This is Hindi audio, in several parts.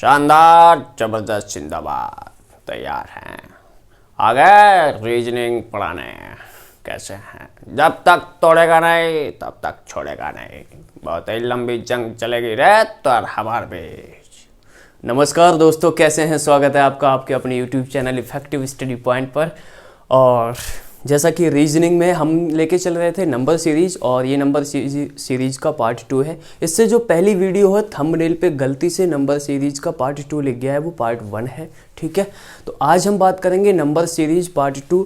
शानदार जबरदस्त जिंदाबाद। तैयार हैं, आ गए रीजनिंग पढ़ाने। कैसे हैं? जब तक तोड़ेगा नहीं तब तक छोड़ेगा नहीं। बहुत ही लंबी जंग चलेगी रे तर हमारे बीच। नमस्कार दोस्तों, कैसे हैं? स्वागत है आपका आपके अपने YouTube channel effective study point पर। और जैसा कि रीजनिंग में हम लेके चल रहे थे नंबर सीरीज, और ये नंबर सीरीज का पार्ट 2 है। इससे जो पहली वीडियो है थंबनेल पे गलती से नंबर सीरीज का पार्ट 2 लिख गया है, वो पार्ट 1 है। ठीक है, तो आज हम बात करेंगे number series part 2।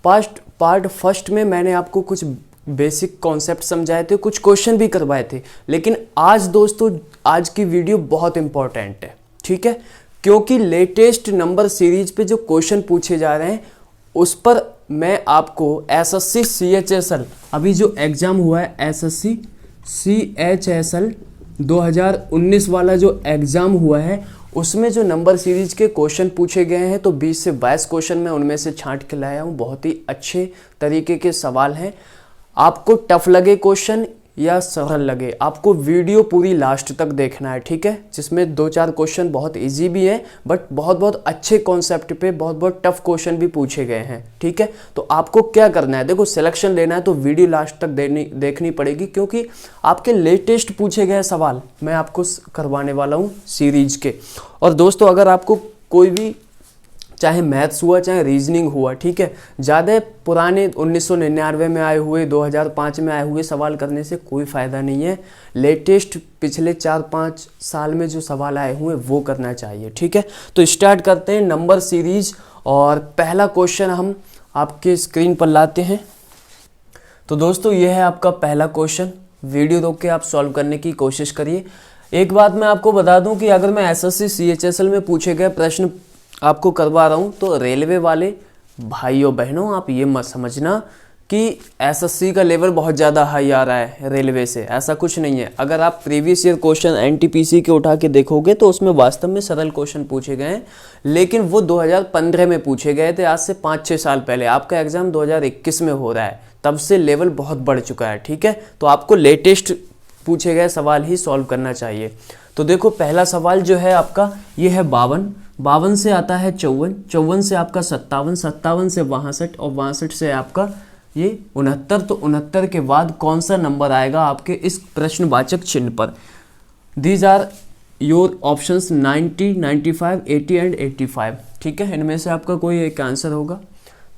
Part first में मैंने आपको कुछ बेसिक कॉन्सेप्ट समझाए थे, कुछ क्वेश्चन भी करवाए थे। लेकिन आज दोस्तों, आज की वीडियो बहुत इंपॉर्टेंट है। ठीक है, क्योंकि लेटेस्ट नंबर सीरीज पे जो क्वेश्चन पूछे जा रहे हैं उस पर मैं आपको एसएससी सीएचएसएल, अभी जो एग्ज़ाम हुआ है एसएससी सीएचएसएल 2019 वाला जो एग्ज़ाम हुआ है, उसमें जो नंबर सीरीज के क्वेश्चन पूछे गए हैं, तो 20 से 22 क्वेश्चन मैं उनमें से छांट के लाया हूँ। बहुत ही अच्छे तरीके के सवाल हैं। आपको टफ लगे क्वेश्चन या सरल लगे, आपको वीडियो पूरी लास्ट तक देखना है। ठीक है, जिसमें 2-4 क्वेश्चन बहुत इजी भी हैं, बट बहुत अच्छे कॉन्सेप्ट पे बहुत टफ क्वेश्चन भी पूछे गए हैं। ठीक है, तो आपको क्या करना है, देखो सिलेक्शन लेना है तो वीडियो लास्ट तक देखनी पड़ेगी, क्योंकि आपके लेटेस्ट पूछे गए सवाल मैं आपको करवाने वाला हूँ सीरीज के। और दोस्तों, अगर आपको कोई भी, चाहे मैथ्स हुआ चाहे रीजनिंग हुआ, ठीक है, ज़्यादा पुराने 1999 में आए हुए 2005 में आए हुए सवाल करने से कोई फ़ायदा नहीं है। लेटेस्ट पिछले 4-5 साल में जो सवाल आए हुए वो करना चाहिए। ठीक है, तो स्टार्ट करते हैं नंबर सीरीज। और पहला क्वेश्चन हम आपके स्क्रीन पर लाते हैं। तो दोस्तों, ये है आपका पहला क्वेश्चन। वीडियो रोक के आप सॉल्व करने की कोशिश करिए। एक बात मैं आपको बता दूं कि अगर मैं एसएससी सीएचएसएल में पूछे गए प्रश्न आपको करवा रहा हूँ, तो रेलवे वाले भाइयों बहनों आप ये मत समझना कि एसएससी का लेवल बहुत ज़्यादा हाई आ रहा है रेलवे से। ऐसा कुछ नहीं है। अगर आप प्रीवियस ईयर क्वेश्चन एनटीपीसी के उठा के देखोगे तो उसमें वास्तव में सरल क्वेश्चन पूछे गए हैं, लेकिन वो 2015 में पूछे गए थे, आज से 5-6 साल पहले। आपका एग्ज़ाम 2021 में हो रहा है, तब से लेवल बहुत बढ़ चुका है। ठीक है, तो आपको लेटेस्ट पूछे गए सवाल ही सॉल्व करना चाहिए। तो देखो, पहला सवाल जो है आपका ये है 52 से आता है 54 से आपका 57 से 62 और 62 से आपका ये 69। तो 69 के बाद कौन सा नंबर आएगा आपके इस प्रश्नवाचक चिन्ह पर? These are your options 90, 95, 80 and 85। ठीक है, इनमें से आपका कोई एक आंसर होगा।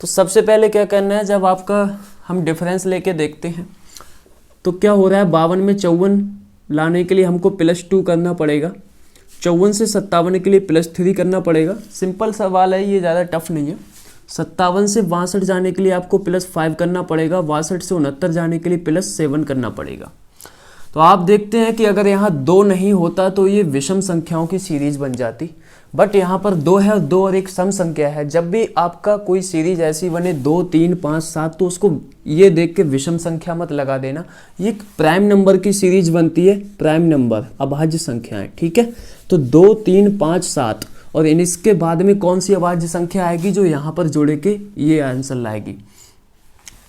तो सबसे पहले क्या करना है, जब आपका हम डिफरेंस लेके देखते हैं तो क्या हो रहा है, 52 में 54 लाने के लिए हमको +2 करना पड़ेगा, 54 से 57 के लिए +3 करना पड़ेगा। सिंपल सवाल है ये, ज़्यादा टफ नहीं है। 57 से 62 जाने के लिए आपको +5 करना पड़ेगा, 62 से 69 जाने के लिए +7 करना पड़ेगा। तो आप देखते हैं कि अगर यहाँ 2 नहीं होता तो ये विषम संख्याओं की सीरीज बन जाती, बट यहाँ पर 2 है और 2 और एक सम संख्या है। जब भी आपका कोई सीरीज ऐसी बने 2, 3, 5, 7, तो उसको ये देख के विषम संख्या मत लगा देना। ये प्राइम नंबर की सीरीज बनती है, प्राइम नंबर अभाज्य संख्याएं। ठीक है, तो 2, 3, 5, 7 और इसके बाद में कौन सी अभाज्य संख्या आएगी जो यहाँ पर जोड़े के ये आंसर लाएगी?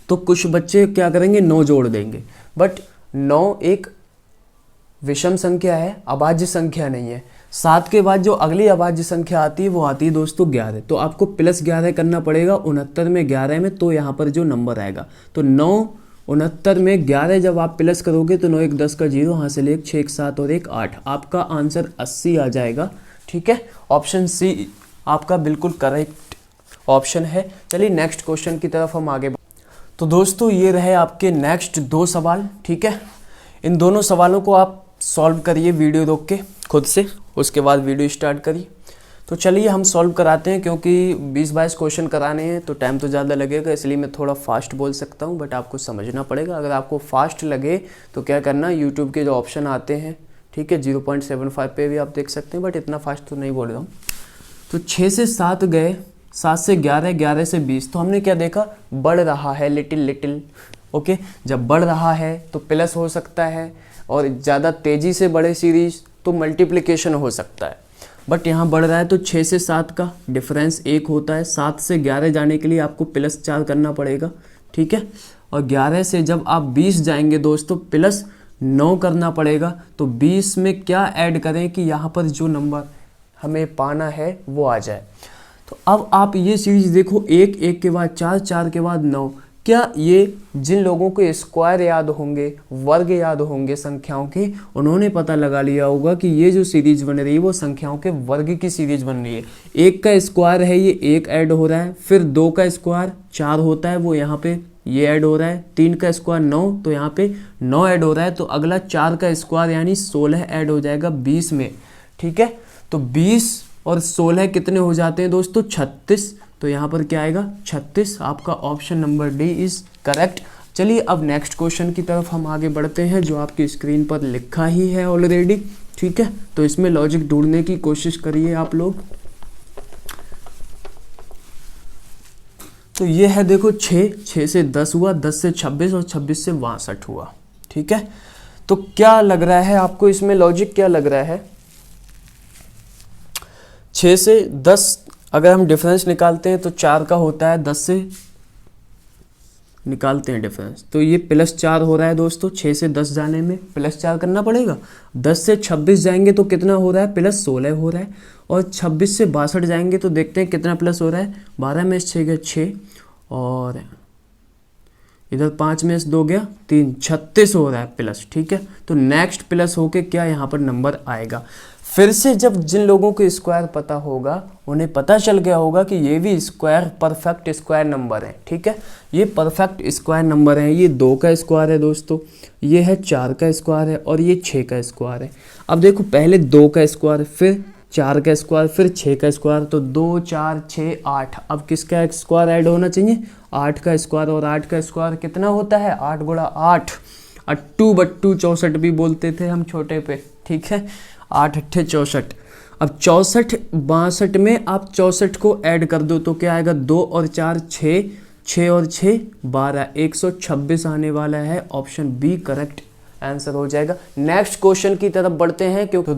तो कुछ बच्चे क्या करेंगे, 9 जोड़ देंगे, बट 9 एक विषम संख्या है, अभाज्य संख्या नहीं है। 7 के बाद जो अगली अभाज्य संख्या आती है वो आती है दोस्तों 11। तो आपको +11 करना पड़ेगा 69 में 11 में, तो यहाँ पर जो नंबर आएगा, तो 9 69 में 11 जब आप प्लस करोगे तो 9 1 10 का 0, यहाँ से ले 6 1 7 और 1 8, आपका आंसर 80 आ जाएगा। ठीक है, ऑप्शन सी आपका बिल्कुल करेक्ट ऑप्शन है। चलिए नेक्स्ट क्वेश्चन की तरफ हम आगे। तो दोस्तों, ये रहे आपके नेक्स्ट 2 सवाल। ठीक है, इन दोनों सवालों को आप सॉल्व करिए वीडियो रोक के खुद से, उसके बाद वीडियो स्टार्ट करिए। तो चलिए हम सॉल्व कराते हैं, क्योंकि 20-22 क्वेश्चन कराने हैं तो टाइम तो ज़्यादा लगेगा, इसलिए मैं थोड़ा फास्ट बोल सकता हूँ, बट आपको समझना पड़ेगा। अगर आपको फास्ट लगे तो क्या करना, यूट्यूब के जो ऑप्शन आते हैं, ठीक है, 0.75 पे भी आप देख सकते हैं, बट इतना फास्ट तो नहीं बोल रहा हूँ। तो 6 से 7 गए, 7 से 11, 11 से 20। तो हमने क्या देखा, बढ़ रहा है लिटिल। ओके, जब बढ़ रहा है तो प्लस हो सकता है, और ज़्यादा तेज़ी से बढ़े सीरीज तो मल्टीप्लिकेशन हो सकता है। बट यहाँ बढ़ रहा है तो 6 से 7 का डिफरेंस 1 होता है। 7 से 11 जाने के लिए आपको +4 करना पड़ेगा। ठीक है, और 11 से जब आप 20 जाएंगे दोस्तों +9 करना पड़ेगा। तो 20 में क्या ऐड करें कि यहाँ पर जो नंबर हमें पाना है वो आ जाए। तो अब आप ये सीरीज देखो, 1, 1 के बाद 4, 4 के बाद 9। क्या ये जिन लोगों को स्क्वायर याद होंगे, वर्ग याद होंगे संख्याओं के, उन्होंने पता लगा लिया होगा कि ये जो सीरीज बन रही है वो संख्याओं के वर्ग की सीरीज बन रही है। 1 का स्क्वायर है ये 1 ऐड हो रहा है, फिर 2 का स्क्वायर 4 होता है वो यहाँ पे ये ऐड हो रहा है, 3 का स्क्वायर 9 तो यहाँ पे 9 ऐड हो रहा है, तो अगला 4 का स्क्वायर यानी 16 ऐड हो जाएगा 20 में। ठीक है, तो 20 और 16 कितने हो जाते हैं दोस्तों? 36। तो यहाँ पर क्या आएगा? 36। आपका option number D is correct. चलिए अब नेक्स्ट क्वेश्चन की तरफ हम आगे बढ़ते हैं, जो आपकी स्क्रीन पर लिखा ही है ऑलरेडी। ठीक है, तो इसमें लॉजिक ढूंढने की कोशिश करिए आप लोग। तो ये है देखो 6 से 10 हुआ, 10 से 26 और 26 से 62 हुआ। ठीक है, तो क्या लग रहा है आपको इसमें लॉजिक क्या लग रहा है? 6 से 10 अगर हम डिफरेंस निकालते हैं तो 4 का होता है, 10 से निकालते हैं डिफरेंस तो ये +4 हो रहा है दोस्तों। 6 से 10 जाने में +4 करना पड़ेगा। 10 से 26 जाएंगे तो कितना हो रहा है? +16 हो रहा है। और 26 से 62 जाएंगे तो देखते हैं कितना प्लस हो रहा है। 12 में से 6 गया 6 और इधर 5 में से 2 गया 3, 36 हो रहा है प्लस। ठीक है, तो नेक्स्ट प्लस होके क्या यहाँ पर नंबर आएगा? फिर से जब जिन लोगों को स्क्वायर पता होगा उन्हें पता चल गया होगा कि ये भी स्क्वायर परफेक्ट स्क्वायर नंबर है। ठीक है, ये परफेक्ट स्क्वायर नंबर है। ये 2 का स्क्वायर है दोस्तों, ये है 4 का स्क्वायर है और ये 6 का स्क्वायर है। अब देखो पहले 2 का स्क्वायर, फिर 4 का स्क्वायर, फिर 6 का स्क्वायर, तो 2, 4, 6, 8। अब किसका स्क्वायर ऐड होना चाहिए? 8 का स्क्वायर। और 8 का स्क्वायर कितना होता है? 8 गुणा 8, अट्टू बट्टू 64 भी बोलते थे हम छोटे पे। ठीक है, 8 अट्ठे 64। अब 64 62 में आप 64 को ऐड कर दो तो क्या आएगा? 2 और 4 6, 6 और 6 12, 126 आने वाला है। ऑप्शन बी करेक्ट आंसर हो जाएगा। नेक्स्ट क्वेश्चन की तरफ बढ़ते हैं, क्योंकि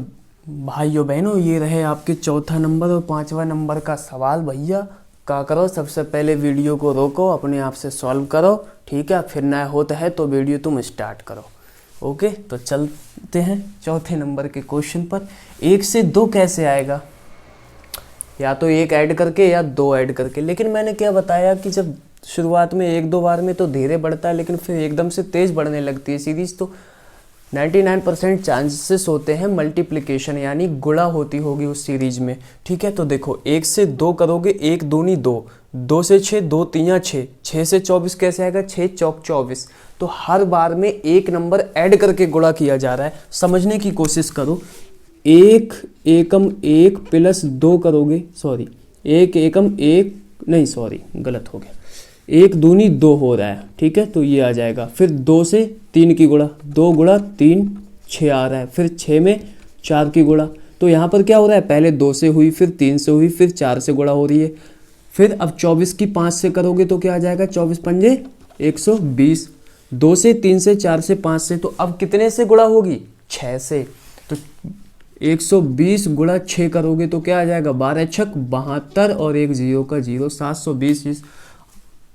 भाइयों बहनों ये रहे आपके चौथा नंबर और 5वां नंबर का सवाल। भैया क्या करो, सबसे पहले वीडियो को रोको, अपने आप से सॉल्व करो। ठीक है, फिर ना होता है तो वीडियो तुम स्टार्ट करो। ओके, तो चलते हैं चौथे नंबर के क्वेश्चन पर। 1 से 2 कैसे आएगा? या तो 1 ऐड करके या 2 ऐड करके। लेकिन मैंने क्या बताया कि जब शुरुआत में 1-2 बार में तो धीरे बढ़ता है, लेकिन फिर एकदम से तेज बढ़ने लगती है सीरीज, तो 99% चांसेस होते हैं मल्टीप्लिकेशन यानी गुणा होती होगी उस सीरीज में। ठीक है, तो देखो 1 से 2 करोगे, 1 दूनी 2, 2 से 6, 2 तियां 6, 6 से 24 कैसे आएगा? 6 चौक 24। तो हर बार में एक नंबर ऐड करके गुणा किया जा रहा है। समझने की कोशिश करो। 1 एकम 1 प्लस 2 करोगे, सॉरी 1 एकम 1 नहीं, सॉरी गलत हो गया, 1 दूनी 2 हो रहा है। ठीक है, तो ये आ जाएगा। फिर 2 से 3 की गुणा, 2 गुणा 3 6 आ रहा है। फिर 6 में 4 की गुणा, तो यहाँ पर क्या हो रहा है? पहले 2 से हुई, फिर 3 से हुई, फिर 4 से गुणा हो रही है। फिर अब 24 की 5 से करोगे तो क्या आ जाएगा? 24 पंजे 120। 2 से 3 से 4 से 5 से, तो अब कितने से गुणा होगी? 6 से। तो 120 गुणा 6 करोगे तो क्या आ जाएगा? 12 छक 72 और 1 0 का 0, 720।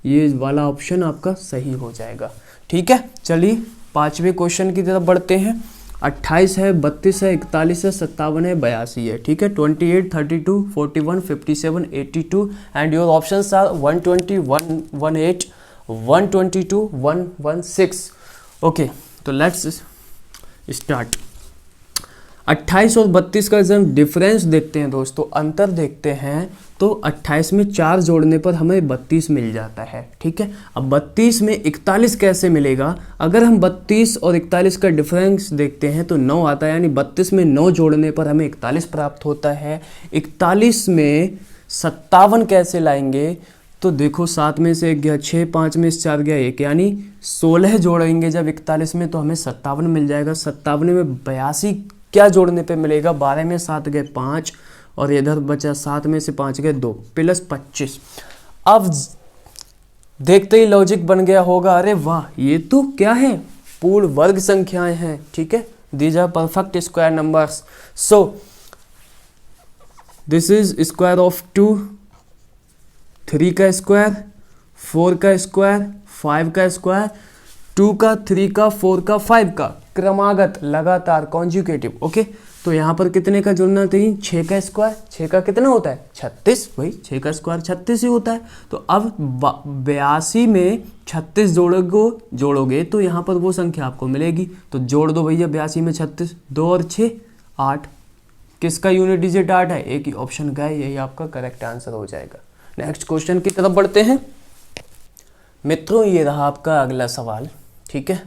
ये वाला ऑप्शन आपका सही हो जाएगा। ठीक है, चलिए 5वें क्वेश्चन की तरफ बढ़ते हैं। 28 है, 32 है, 41 है, 57 है, 82 है। ठीक है, 28, 32, 41, 57, 82 and your options are 120, 118, 122, 116। Okay, तो लेट्स स्टार्ट। 28 और 32 का जब हम डिफरेंस देखते हैं दोस्तों, अंतर देखते हैं, तो 28 में 4 जोड़ने पर हमें 32 मिल जाता है। ठीक है, अब 32 में 41 कैसे मिलेगा? अगर हम 32 और 41 का डिफरेंस देखते हैं तो 9 आता है, यानी 32 में 9 जोड़ने पर हमें 41 प्राप्त होता है। 41 में 57 कैसे लाएंगे? तो देखो 7 में से 1 गया 6, 5 में से 4 गया 1, यानी 16 जोड़ेंगे जब 41 में तो हमें 57 मिल जाएगा। 57 में 82 क्या जोड़ने पे मिलेगा? 12 में 7 गए 5 और इधर बचा 7 में से 5 गए 2 प्लस 25। अब देखते ही लॉजिक बन गया होगा, अरे वाह ये तो क्या है? पूर्ण वर्ग संख्याएं हैं। ठीक है, these are perfect square numbers. So this is square of 2, 3 का स्क्वायर, 4 का स्क्वायर, 5 का स्क्वायर, 2 का, 3 का, 4 का, 5 का, क्रमागत लगातार कॉन्जुगेटिव। ओके, तो यहाँ पर कितने का जोड़ना चाहिए, 6 का स्क्वायर, 6 का कितना होता है 36, वही 6 का स्क्वायर 36 ही होता है। तो अब 82 में 36 जोड़ोगे तो यहाँ पर वो संख्या आपको मिलेगी। तो जोड़ दो भैया 82 में 36, 2 और 6 8। किसका यूनिट डिजिट 8 है, एक ही ऑप्शन का है, यही आपका करेक्ट आंसर हो जाएगा। नेक्स्ट क्वेश्चन की तरफ बढ़ते हैं मित्रों। ये रहा आपका अगला सवाल, ठीक है।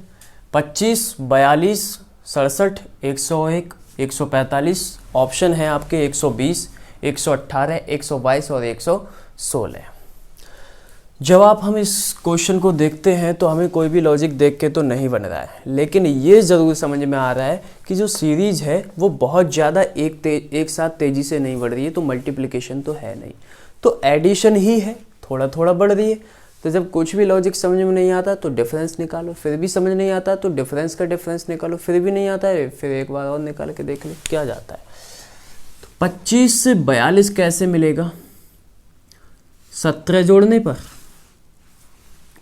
25, 42, 67, 101, 145 ऑप्शन है आपके 120, 118, 122 और 116। जब आप हम इस क्वेश्चन को देखते हैं तो हमें कोई भी लॉजिक देख के तो नहीं बन रहा है, लेकिन ये ज़रूर समझ में आ रहा है कि जो सीरीज है वो बहुत ज़्यादा एक साथ तेज़ी से नहीं बढ़ रही है, तो मल्टीप्लिकेशन तो है नहीं, तो एडिशन ही है, थोड़ा थोड़ा बढ़ रही है। तो जब कुछ भी लॉजिक समझ में नहीं आता तो डिफरेंस निकालो, फिर भी समझ नहीं आता तो डिफरेंस का डिफरेंस निकालो, फिर भी नहीं आता है, फिर एक बार और निकाल के देख लो क्या जाता है। तो 25 से 42 कैसे मिलेगा, 17 जोड़ने पर,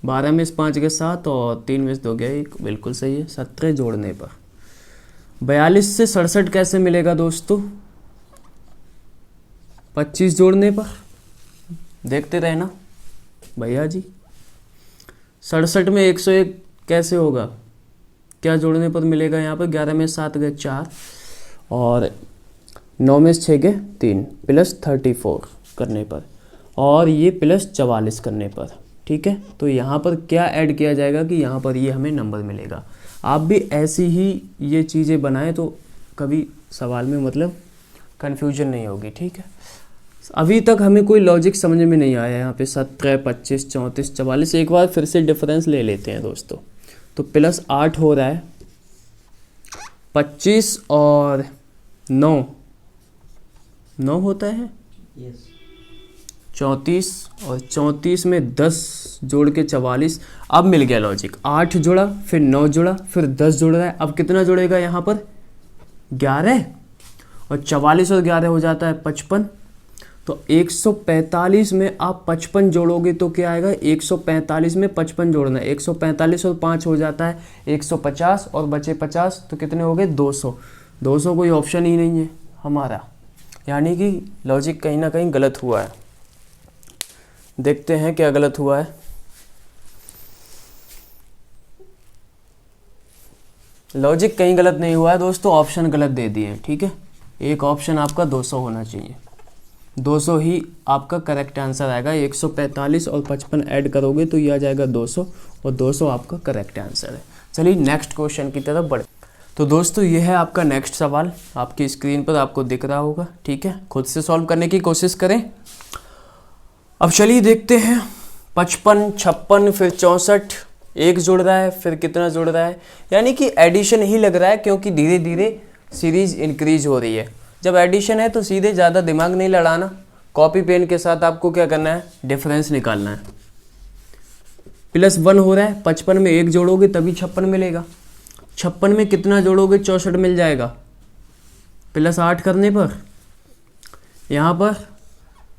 12 में से 5 गए 7 और 3 में से 2 गए 1, बिल्कुल सही है, 17 जोड़ने पर। 42 से 67 कैसे मिलेगा दोस्तों, 25 जोड़ने पर, देखते रहना भैया जी। 67 में 101 कैसे होगा, क्या जोड़ने पर मिलेगा, यहाँ पर 11 में 7 गए 4 और 9 में 6 गए 3, प्लस 34 करने पर, और ये प्लस 44 करने पर, ठीक है। तो यहाँ पर क्या ऐड किया जाएगा कि यहाँ पर ये हमें नंबर मिलेगा। आप भी ऐसी ही ये चीज़ें बनाएं तो कभी सवाल में मतलब कन्फ्यूजन नहीं होगी, ठीक है। अभी तक हमें कोई लॉजिक समझ में नहीं आया यहाँ पे 17, 25, 34, 44। एक बार फिर से डिफरेंस ले लेते हैं दोस्तों। तो प्लस 8 हो रहा है, 25 और 9 होता है, 34 और 34 में 10 जोड़ के 44। अब मिल गया लॉजिक, 8 जोड़ा फिर 9 जोड़ा फिर 10 जोड़ रहा है। अब कितना जोड़ेगा यहाँ पर 11 और 44 और 11 हो जाता है 55। तो 145 में आप 55 जोड़ोगे तो क्या आएगा, 145 में 55 जोड़ना है, 145 और 5 हो जाता है 150 और बचे 50, तो कितने हो गए 200। 200 कोई ऑप्शन ही नहीं है हमारा, यानी कि लॉजिक कहीं ना कहीं गलत हुआ है। देखते हैं क्या गलत हुआ है। लॉजिक कहीं गलत नहीं हुआ है दोस्तों, ऑप्शन गलत दे दिए, ठीक है। एक ऑप्शन आपका 200 होना चाहिए, 200 ही आपका करेक्ट आंसर आएगा। 145 और 55 ऐड करोगे तो ये आ जाएगा 200 और 200 आपका करेक्ट आंसर है। चलिए नेक्स्ट क्वेश्चन की तरफ बढ़े। तो दोस्तों ये है आपका नेक्स्ट सवाल, आपकी स्क्रीन पर आपको दिख रहा होगा, ठीक है। खुद से सॉल्व करने की कोशिश करें। अब चलिए देखते हैं, 55, 56 फिर 64, 1 जुड़ रहा है, फिर कितना जुड़ रहा है, यानी कि एडिशन ही लग रहा है, क्योंकि धीरे धीरे सीरीज इंक्रीज हो रही है। जब एडिशन है तो सीधे ज़्यादा दिमाग नहीं लड़ाना, कॉपी पेन के साथ आपको क्या करना है, डिफरेंस निकालना है। प्लस 1 हो रहा है, 55 में 1 जोड़ोगे तभी 56 मिलेगा, 56 में कितना जोड़ोगे 64 मिल जाएगा, प्लस 8 करने पर यहाँ पर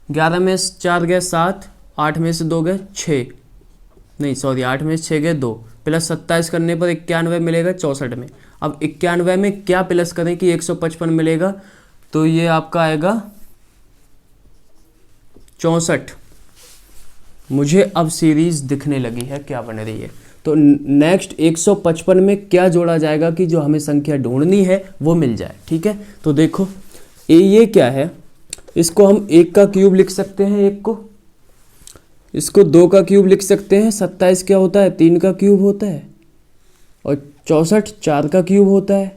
11 में 4 गए 7, 8 में से 2 गए 6, नहीं सॉरी 8 में से 6 गए 2, प्लस 27 करने पर 91 मिलेगा 64 में। अब 91 में क्या प्लस करें कि 155 मिलेगा, तो ये आपका आएगा 64। मुझे अब सीरीज दिखने लगी है क्या बन रही है। तो नेक्स्ट 155 में क्या जोड़ा जाएगा कि जो हमें संख्या ढूंढनी है वो मिल जाए, ठीक है। तो देखो ये क्या है, इसको हम 1 का क्यूब लिख सकते हैं, 1 को, इसको 2 का क्यूब लिख सकते हैं, 27 क्या होता है 3 का क्यूब होता है, और 64 4 का क्यूब होता है,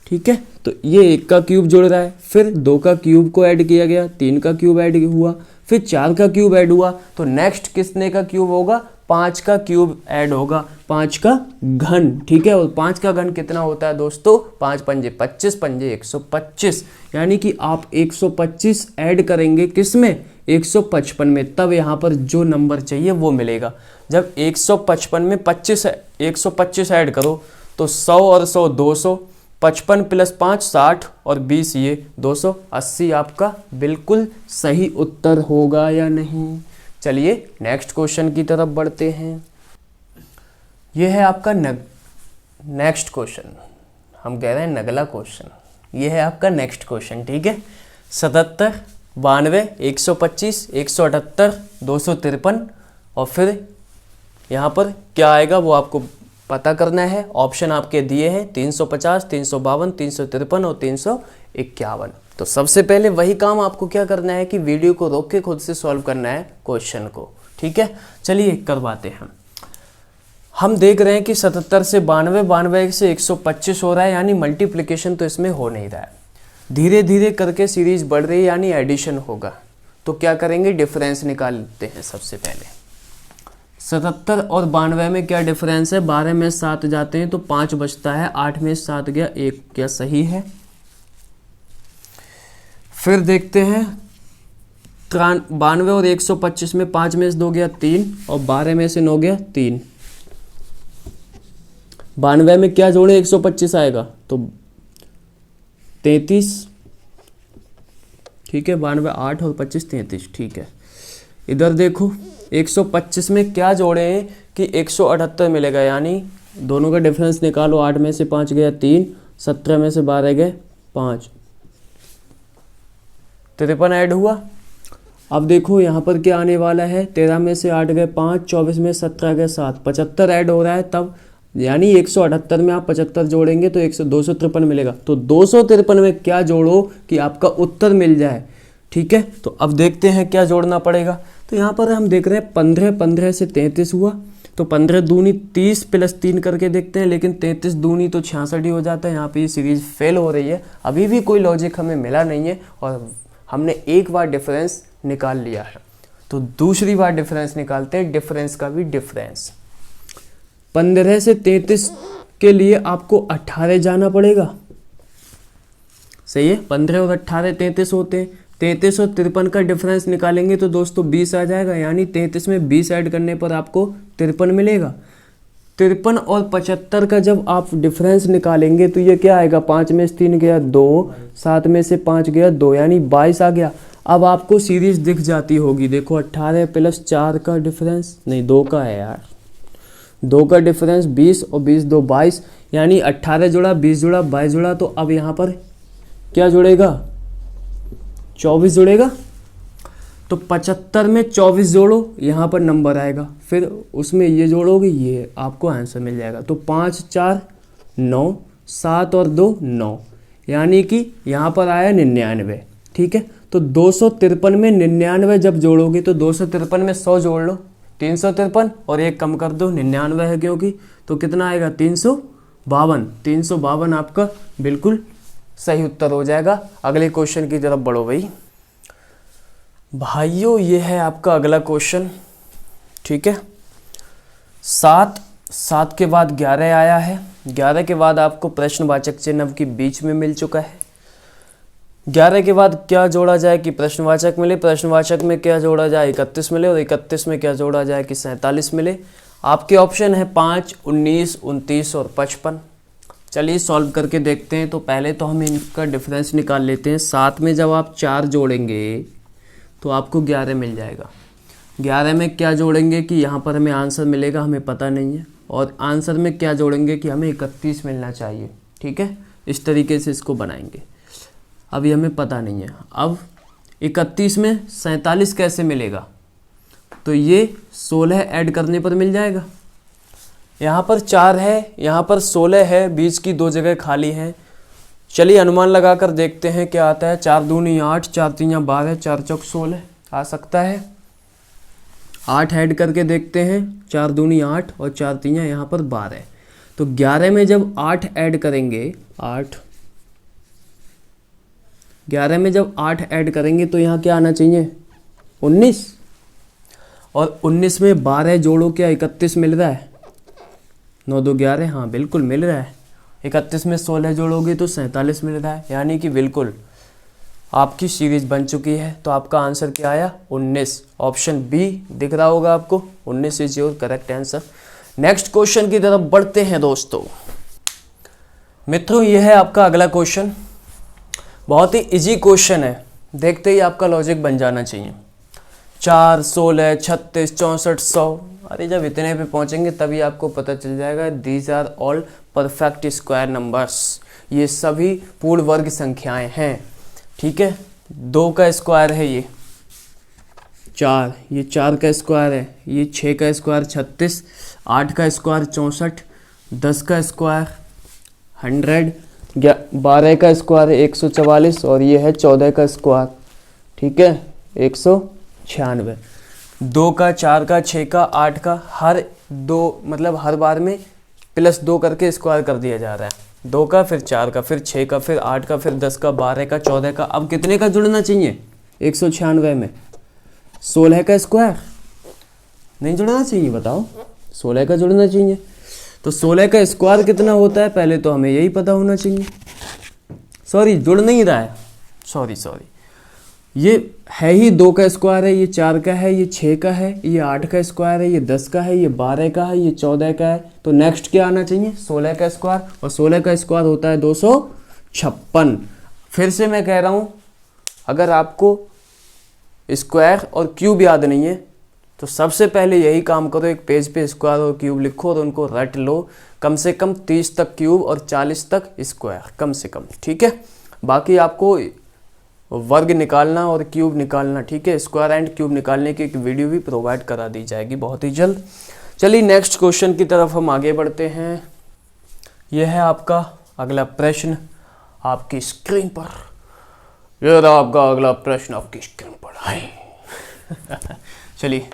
ठीक है। तो ये 1 का क्यूब जोड़ रहा है, फिर 2 का क्यूब को ऐड किया गया, 3 का क्यूब ऐड हुआ, फिर 4 का क्यूब ऐड हुआ, तो नेक्स्ट किसने का क्यूब होगा, 5 का क्यूब ऐड होगा, 5 का घन, ठीक है। और 5 का घन कितना होता है दोस्तों, 5 पंजे 25, पंजे 125, यानी कि आप 125 ऐड करेंगे किस में, 155 में, तब यहाँ पर जो नंबर चाहिए वो मिलेगा। जब 155 में 125 ऐड करो तो 100 और 100 200, 55 प्लस 5 60 और 20 ये 280 आपका बिल्कुल सही उत्तर होगा या नहीं। चलिए नेक्स्ट क्वेश्चन की तरफ बढ़ते हैं। यह है आपका नेक्स्ट क्वेश्चन, हम कह रहे हैं नगला क्वेश्चन, ये है आपका नेक्स्ट क्वेश्चन, ठीक है। 77, 92, 125, 178, 253 और फिर यहाँ पर क्या आएगा वो आपको पता करना है। ऑप्शन आपके दिए हैं 350, 352, 353 और 351। तो सबसे पहले वही काम आपको क्या करना है कि वीडियो को रोक के खुद से सॉल्व करना है क्वेश्चन को, ठीक है। चलिए करवाते हैं। हम देख रहे हैं कि 77 से 92, 92 से 125 हो रहा है, यानी मल्टीप्लिकेशन तो इसमें हो नहीं रहा है। धीरे धीरे करके सीरीज बढ़ रही है यानी एडिशन होगा। तो क्या करेंगे, डिफरेंस निकाल लेते हैं सबसे पहले। 77 और 92 में क्या डिफरेंस है, 12 में 7 जाते हैं तो 5 बचता है, 8 में 7 गया 1, क्या सही है। फिर देखते हैं 92 और 125 में 5 में से 2 गया 3 और 12 में से 9 गया 3। 92 में क्या जोड़े 125 आएगा तो 33, ठीक है। 92 8 और 25 33, ठीक है। इधर देखो 125 में क्या जोड़े हैं कि 178 मिलेगा, यानी दोनों का डिफरेंस निकालो। 8 में से 5 गया 3, 17 में से 12 गए 5, 53 ऐड हुआ। अब देखो यहाँ पर क्या आने वाला है, 13 में से 8 गए 5, 24 में 17 गए 7, 75 ऐड हो रहा है तब, यानी 178 में आप 75 जोड़ेंगे तो 253 मिलेगा। तो 253 में क्या जोड़ो कि आपका उत्तर मिल जाए, ठीक है। तो अब देखते हैं क्या जोड़ना पड़ेगा। तो यहाँ पर हम देख रहे हैं 15, 15 से 33 हुआ तो 15 दूनी 30 प्लस 3 करके देखते हैं, लेकिन 33 दूनी तो 66 ही हो जाता है। यहाँ पे ये सीरीज फेल हो रही है, अभी भी कोई लॉजिक हमें मिला नहीं है और हमने एक बार डिफरेंस निकाल लिया है। तो दूसरी बार डिफरेंस निकालते हैं, डिफरेंस का भी डिफरेंस। 15 से 33 के लिए आपको 18 जाना पड़ेगा, सही है। 15 और 18 33 होते हैं। 33 और 53 का डिफरेंस निकालेंगे तो दोस्तों 20 आ जाएगा, यानी 33 में 20 ऐड करने पर आपको 53 मिलेगा। 53 और 75 का जब आप डिफरेंस निकालेंगे तो ये क्या आएगा, 5 में से 3 गया 2, 7 में से 5 गया 2, यानी 22 आ गया। अब आपको सीरीज दिख जाती होगी, देखो 18 प्लस 4 का डिफरेंस, नहीं 2 का है यार, 2 का डिफरेंस 20 और 20 2 22, यानी 18 जोड़ा 20 जोड़ा 22 जोड़ा। तो अब यहाँ पर क्या जुड़ेगा, 24 जुड़ेगा। तो 75 में 24 जोड़ो, यहाँ पर नंबर आएगा, फिर उसमें ये जोड़ोगे ये आपको आंसर मिल जाएगा। तो 5 4 9, 7 और 2 9, यानी कि यहाँ पर आया 99, ठीक है। तो 253 में 99 जब जोड़ोगे तो 253 में 100 जोड़ लो, 353 और 1 कम कर दो, 99 है क्योंकि, तो कितना आएगा 352। 352 आपका बिल्कुल सही उत्तर हो जाएगा। अगले क्वेश्चन की तरफ बढ़ो भाइयों, ये है आपका अगला क्वेश्चन, ठीक है। 7 के बाद 11 आया है, 11 के बाद आपको प्रश्नवाचक चिन्ह की बीच में मिल चुका है। 11 के बाद क्या जोड़ा जाए कि प्रश्नवाचक मिले, प्रश्नवाचक में क्या जोड़ा जाए 31 मिले, और 31 में क्या जोड़ा जाए कि 47 मिले। आपके ऑप्शन है 5, 19, 29 और 55। चलिए सॉल्व करके देखते हैं। तो पहले तो हम इनका डिफरेंस निकाल लेते हैं। 7 में जब आप 4 जोड़ेंगे तो आपको 11 मिल जाएगा। 11 में क्या जोड़ेंगे कि यहाँ पर हमें आंसर मिलेगा, हमें पता नहीं है, और आंसर में क्या जोड़ेंगे कि हमें 31 मिलना चाहिए, ठीक है। इस तरीके से इसको बनाएंगे, अभी हमें पता नहीं है। अब 31 में 47 कैसे मिलेगा, तो ये 16 ऐड करने पर मिल जाएगा। यहाँ पर 4 है, यहाँ पर 16 है, बीच की 2 जगह खाली हैं। चलिए अनुमान लगाकर देखते हैं क्या आता है। 4 दूनी 8, 4 तीन 12, 4 चौक 16 आ सकता है। 8 ऐड करके देखते हैं, 4 दूनी 8 और 4 तीन यहाँ पर 12। तो 11 में जब 8 ऐड करेंगे, 11 में जब 8 ऐड करेंगे तो यहाँ क्या आना चाहिए 19, और 19 में 12 जोड़ो, क्या 31 मिल रहा है, 9 2 11, हाँ बिल्कुल मिल रहा है। 31 में 16 जोड़ोगे तो 47 मिल रहा है, यानी कि बिल्कुल आपकी सीरीज बन चुकी है। तो आपका आंसर क्या आया 19, ऑप्शन बी दिख रहा होगा आपको, 19 is your correct answer. Next question की तरफ बढ़ते हैं दोस्तों। मित्रों ये है आपका अगला क्वेश्चन, बहुत ही इजी क्वेश्चन है, देखते ही आपका लॉजिक बन जाना चाहिए। 4, 16, 36, 64, 100, अरे जब इतने पे पहुंचेंगे तभी आपको पता चल जाएगा these are all perfect square numbers. ये सभी पूर्ण वर्ग संख्याएं हैं। ठीक है, 2 का स्क्वायर है ये 4, ये 4 का स्क्वायर है, ये 6 का स्क्वायर 36, 8 का स्क्वायर 64, 10 का स्क्वायर 100, 12 का स्क्वायर 144 और ये है 14 का स्क्वायर। ठीक है, 196। 2 का, 4 का, 6 का, 8 का, हर दो मतलब हर बार में +2 करके स्क्वायर कर दिया जा रहा है। 2 का, फिर 4 का, फिर 6 का, फिर 8 का, फिर 10 का, 12 का, 14 का। अब कितने का जुड़ना चाहिए 196 में? 16 का स्क्वायर नहीं जुड़ना चाहिए, बताओ। 16 का जुड़ना चाहिए। तो 16 का स्क्वायर कितना होता है पहले तो हमें यही पता होना चाहिए। सॉरी, जुड़ नहीं रहा है, सॉरी, ये है ही 2 का स्क्वायर है, ये 4 का है, ये 6 का है, ये 8 का स्क्वायर है, ये 10 का है, ये 12 का है, ये 14 का है। तो नेक्स्ट क्या आना चाहिए 16 का स्क्वायर, और 16 का स्क्वायर होता है 256। फिर से मैं कह रहा हूँ, अगर आपको स्क्वायर और क्यूब याद नहीं है तो सबसे पहले यही काम करो, एक पेज पे स्क्वायर और क्यूब लिखो और उनको रट लो। कम से कम 30 तक क्यूब और 40 तक स्क्वायर कम से कम। ठीक है, बाकी आपको वर्ग निकालना और क्यूब निकालना, ठीक है, स्क्वायर एंड क्यूब निकालने की एक वीडियो भी प्रोवाइड करा दी जाएगी बहुत ही जल्द। चलिए नेक्स्ट क्वेश्चन की तरफ हम आगे बढ़ते हैं। यह है आपका अगला प्रश्न आपकी स्क्रीन पर। यह रहा आपका अगला प्रश्न आपकी स्क्रीन पर है। चलिए,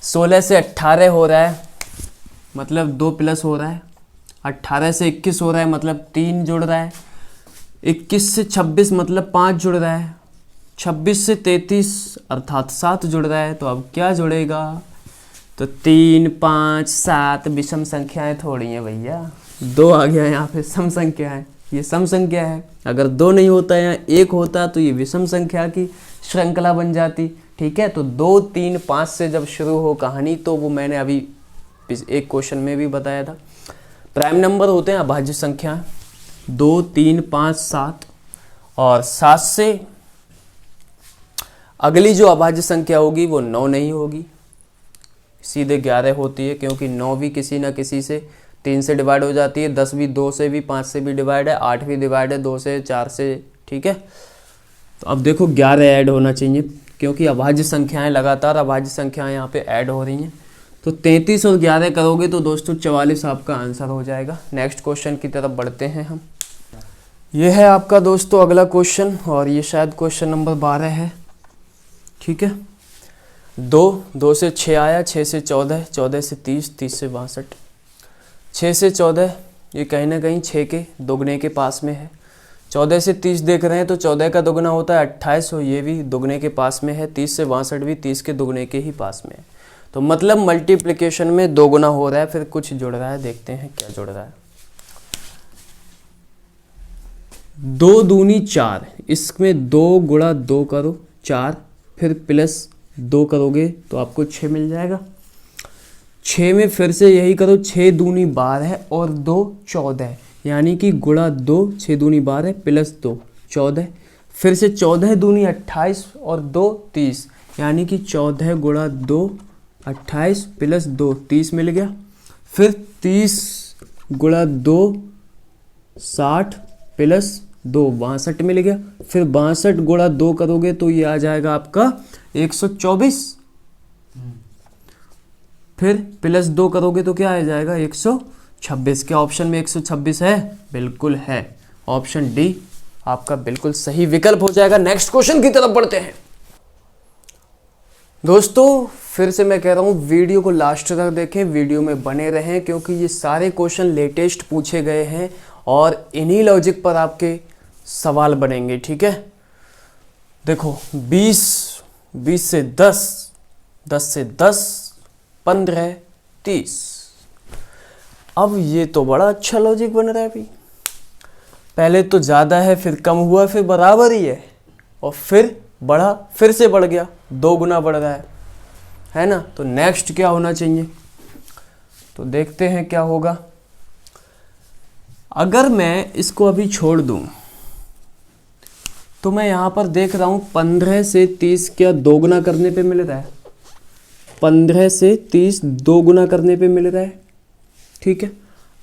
16 से 18 हो रहा है मतलब 2 प्लस हो रहा है। 18 से 21 हो रहा है मतलब 3 जुड़ रहा है। 21 से 26 मतलब 5 जुड़ रहा है। 26 से 33 अर्थात 7 जुड़ रहा है। तो अब क्या जुड़ेगा? तो 3, 5, 7 विषम संख्याएं थोड़ी हैं भैया, 2 आ गया यहाँ पे सम संख्या है। ये सम संख्या है, अगर 2 नहीं होता या 1 होता तो ये विषम संख्या की श्रृंखला बन जाती। ठीक है, तो 2, 3, 5 से जब शुरू हो कहानी तो वो मैंने अभी एक क्वेश्चन में भी बताया था। प्राइम नंबर होते हैं अभाज्य संख्या 2, 3, 5, 7 और 7 से अगली जो अभाज्य संख्या होगी वो 9 नहीं होगी, सीधे 11 होती है, क्योंकि 9 भी किसी ना किसी से 3 से डिवाइड हो जाती है, 10 भी 2 से भी, 5 से भी डिवाइड है, 8 भी डिवाइड है 2 से, 4 से। ठीक है, तो अब देखो 11 ऐड होना चाहिए, क्योंकि अभाज्य संख्याएं लगातार अभाज्य संख्याएं यहाँ पे ऐड हो रही हैं। तो 33 और 11 करोगे तो दोस्तों 44 आपका आंसर हो जाएगा। नेक्स्ट क्वेश्चन की तरफ बढ़ते हैं हम। ये है आपका दोस्तों अगला क्वेश्चन और ये शायद क्वेश्चन नंबर 12 है। ठीक है, 2 से 6 आया, 6 से 14, 14 से 30, 30 से 62, 6 से 14 ये कहीं ना कहीं 6 के दोगुने के पास में है। 14 से 30 देख रहे हैं तो 14 का दोगुना होता है 28, और ये भी दोगुने के पास में है। 30 से 62 भी 30 के दोगुने के ही पास में है। तो मतलब मल्टीप्लिकेशन में दोगुना हो रहा है, फिर कुछ जुड़ रहा है, देखते हैं क्या जुड़ रहा है। 2 दूनी 4, इसमें 2 गुणा 2 करो 4, फिर प्लस 2 करोगे तो आपको 6 मिल जाएगा। 6 में फिर से यही करो, 6 दूनी 12 और 2 14, यानी कि गुणा 2, 6 दूनी 12 प्लस 2 14, फिर से 14 दूनी 28 और 2 30, यानी कि 14 गुणा 2 28 प्लस 2 30 मिल गया। फिर 30 गुणा 2 60 प्लस 2 62 मिल गया। फिर 62 गुणा 2 करोगे तो ये आ जाएगा आपका 124, फिर प्लस 2 करोगे तो क्या आ जाएगा 126। क्या ऑप्शन में 126 है? बिल्कुल है, ऑप्शन डी आपका बिल्कुल सही विकल्प हो जाएगा। नेक्स्ट क्वेश्चन की तरफ बढ़ते हैं। दोस्तों फिर से मैं कह रहा हूँ वीडियो को लास्ट तक देखें, वीडियो में बने रहें, क्योंकि ये सारे क्वेश्चन लेटेस्ट पूछे गए हैं और इन्हीं लॉजिक पर आपके सवाल बनेंगे। ठीक है, देखो 20 से 10, 10 से 10, 15, 30। अब ये तो बड़ा अच्छा लॉजिक बन रहा है भाई। पहले तो ज़्यादा है, फिर कम हुआ, फिर बराबर ही है, और फिर बढ़ा, फिर से बढ़ गया, 2 गुना बढ़ रहा है ना। तो नेक्स्ट क्या होना चाहिए, तो देखते हैं क्या होगा। अगर मैं इसको अभी छोड़ दूं तो मैं यहाँ पर देख रहा हूँ 15 से 30 क्या 2 गुना करने पे मिल रहा है, 15 से 30 2 गुना करने पे मिल रहा है। ठीक है,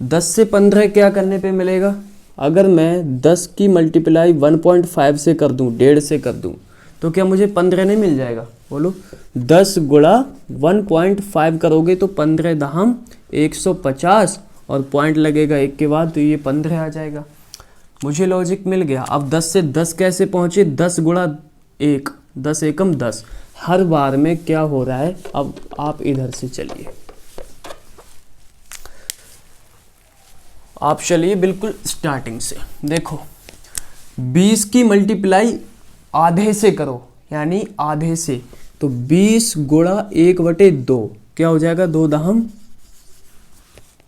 10 से 15 क्या करने पे मिलेगा, अगर मैं 10 की मल्टीप्लाई 1.5 से कर दूं, 1.5 से कर दूं, तो क्या मुझे 15 नहीं मिल जाएगा? बोलो, 10 गुणा 1.5 करोगे तो 15 दहम 150 और पॉइंट लगेगा 1 के बाद, तो ये 15 आ जाएगा। मुझे लॉजिक मिल गया। अब 10 से 10 कैसे पहुंचे? 10 गुणा 1, 10 एकम 10, हर बार में क्या हो रहा है? अब आप इधर से चलिए, आप चलिए बिल्कुल स्टार्टिंग से। देखो, 20 की मल्टीप्लाई आधे से करो, यानी आधे से, तो 20 गुणा 1/2 क्या हो जाएगा? 2 दहम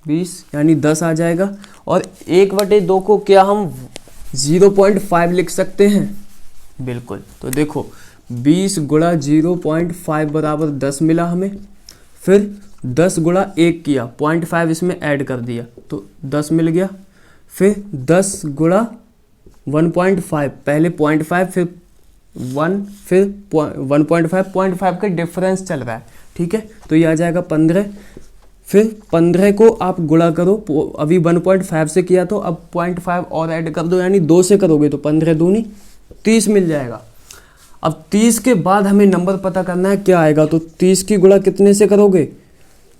20, यानी 10 आ जाएगा। और 1/2 को क्या हम 0.5 लिख सकते हैं? बिल्कुल। तो देखो, 20 गुणा 0.5 बराबर 10 मिला हमें। फिर 10 गुणा 1 किया, 0.5 इसमें ऐड कर दिया तो 10 मिल गया। फिर 10 गुणा 1.5, पहले 0.5 फिर 1 फिर 1.5, 0.5 का डिफरेंस चल रहा है, ठीक है, तो ये आ जाएगा 15। फिर 15 को आप गुणा करो, अभी 1.5 से किया तो अब 0.5 और ऐड कर दो, यानी 2 से करोगे तो 15 दूनी 30 मिल जाएगा। अब 30 के बाद हमें नंबर पता करना है क्या आएगा, तो 30 की गुणा कितने से करोगे?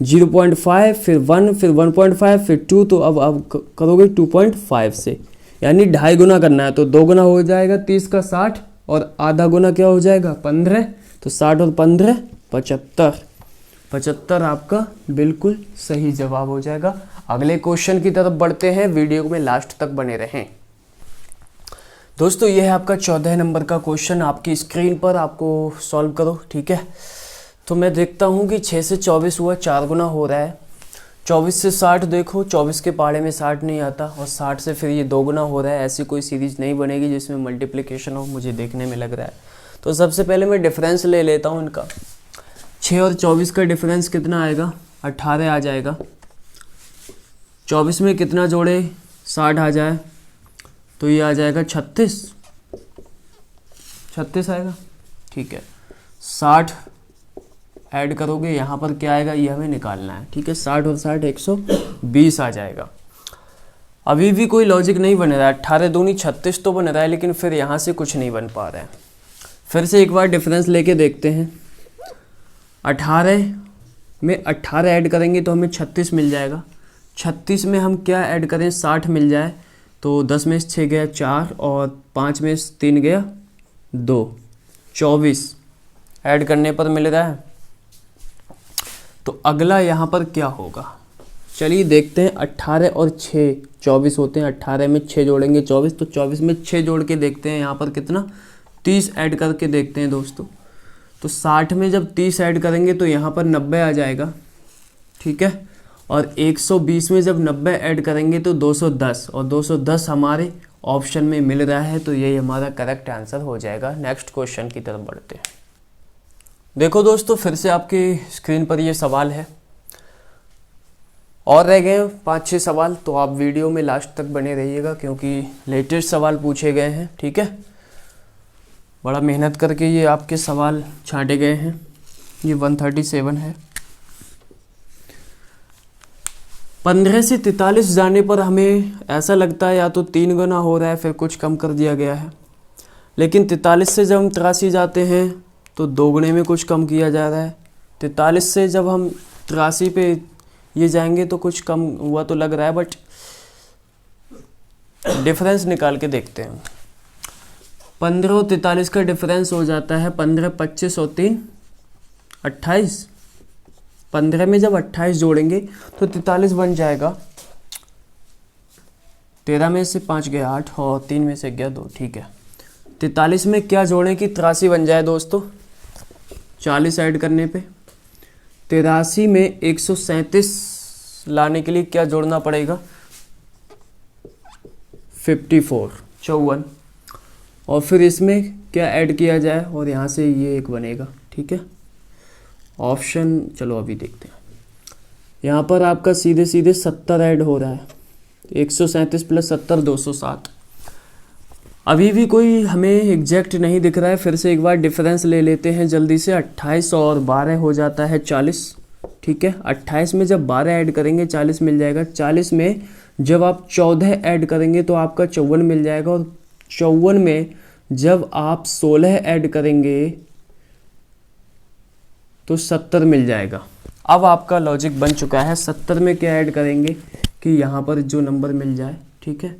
0.5 फिर 1 फिर 1.5 फिर 2, तो अब करोगे 2.5 से, यानी 2.5 गुना करना है, तो 2 गुना हो जाएगा 30 का 60 और आधा गुना क्या हो जाएगा? 15, तो 60 और 15 75। 75 आपका बिल्कुल सही जवाब हो जाएगा। अगले क्वेश्चन की तरफ बढ़ते हैं, वीडियो में लास्ट तक बने रहें। दोस्तों, ये है आपका 14 नंबर का क्वेश्चन, आपकी स्क्रीन पर, आपको सॉल्व करो, ठीक है। तो मैं देखता हूँ कि 6 से 24 हुआ, 4 गुना हो रहा है। 24 से 60 देखो, 24 के पहाड़े में 60 नहीं आता, और 60 से फिर ये 2 गुना हो रहा है। ऐसी कोई सीरीज नहीं बनेगी जिसमें मल्टीप्लिकेशन हो, मुझे देखने में लग रहा है। तो सबसे पहले मैं डिफरेंस ले लेता हूँ इनका। 6 और 24 का डिफरेंस कितना आएगा? 18 आ जाएगा। 24 में कितना जोड़े 60 आ जाए, तो ये आ जाएगा 36 आएगा, ठीक है। 60 ऐड करोगे, यहाँ पर क्या आएगा ये हमें निकालना है, ठीक है। 60 और 60 120 आ जाएगा। अभी भी कोई लॉजिक नहीं बन रहा है। 18 दूनी 36 तो बन रहा है, लेकिन फिर यहाँ से कुछ नहीं बन पा रहा है। फिर से एक बार डिफरेंस लेके देखते हैं। 18 में 18 ऐड करेंगे तो हमें 36 मिल जाएगा। 36 में हम क्या ऐड करें? 60 मिल जाए, तो 10 में से 6 गया 4 और 5 में से 3 गया 2, 24 ऐड करने पर मिल रहा है। तो अगला यहाँ पर क्या होगा, चलिए देखते हैं। 18 और 6 24 होते हैं, 18 में 6 जोड़ेंगे 24, तो 24 में 6 जोड़ के देखते हैं यहाँ पर कितना, 30 ऐड करके देखते हैं दोस्तों। तो 60 में जब 30 ऐड करेंगे तो यहाँ पर 90 आ जाएगा, ठीक है। और 120 में जब 90 ऐड करेंगे तो 210, और 210 हमारे ऑप्शन में मिल रहा है, तो यही हमारा करेक्ट आंसर हो जाएगा। नेक्स्ट क्वेश्चन की तरफ बढ़ते हैं। देखो दोस्तों, फिर से आपकी स्क्रीन पर ये सवाल है, और रह गए 5-6 सवाल, तो आप वीडियो में लास्ट तक बने रहिएगा क्योंकि लेटेस्ट सवाल पूछे गए हैं, ठीक है। बड़ा मेहनत करके ये आपके सवाल छांटे गए हैं। ये 137 है। 15 से 43 जाने पर हमें ऐसा लगता है या तो 3 गुना हो रहा है, फिर कुछ कम कर दिया गया है। लेकिन 43 से जब हम 83 जाते हैं तो 2 गुने में कुछ कम किया जा रहा है। 43 से जब हम 83 पे ये जाएंगे तो कुछ कम हुआ तो लग रहा है, बट डिफरेंस निकाल के देखते हैं। 15 और 43 का डिफरेंस हो जाता है 15, 25 और 3 28। 15 में जब 28 जोड़ेंगे तो 43 बन जाएगा। 13 में से 5 गया 8 और 3 में से गया 2, ठीक है। 43 में क्या जोड़ें कि 83 बन जाए दोस्तों? 40 ऐड करने पे 83 में 137 लाने के लिए क्या जोड़ना पड़ेगा? 54 और फिर इसमें क्या ऐड किया जाए, और यहाँ से ये एक बनेगा, ठीक है। ऑप्शन चलो अभी देखते हैं। यहाँ पर आपका सीधे सीधे 70 ऐड हो रहा है। 137 प्लस 70 207। अभी भी कोई हमें एग्जैक्ट नहीं दिख रहा है। फिर से एक बार डिफरेंस ले लेते हैं जल्दी से। 28 और 12 हो जाता है 40, ठीक है। 28 में जब 12 ऐड करेंगे 40 मिल जाएगा। 40 में जब आप 14 ऐड करेंगे तो आपका 54 मिल जाएगा, और 54 में जब आप 16 ऐड करेंगे तो 70 मिल जाएगा। अब आपका लॉजिक बन चुका है। 70 में क्या ऐड करेंगे कि यहाँ पर जो नंबर मिल जाए, ठीक है।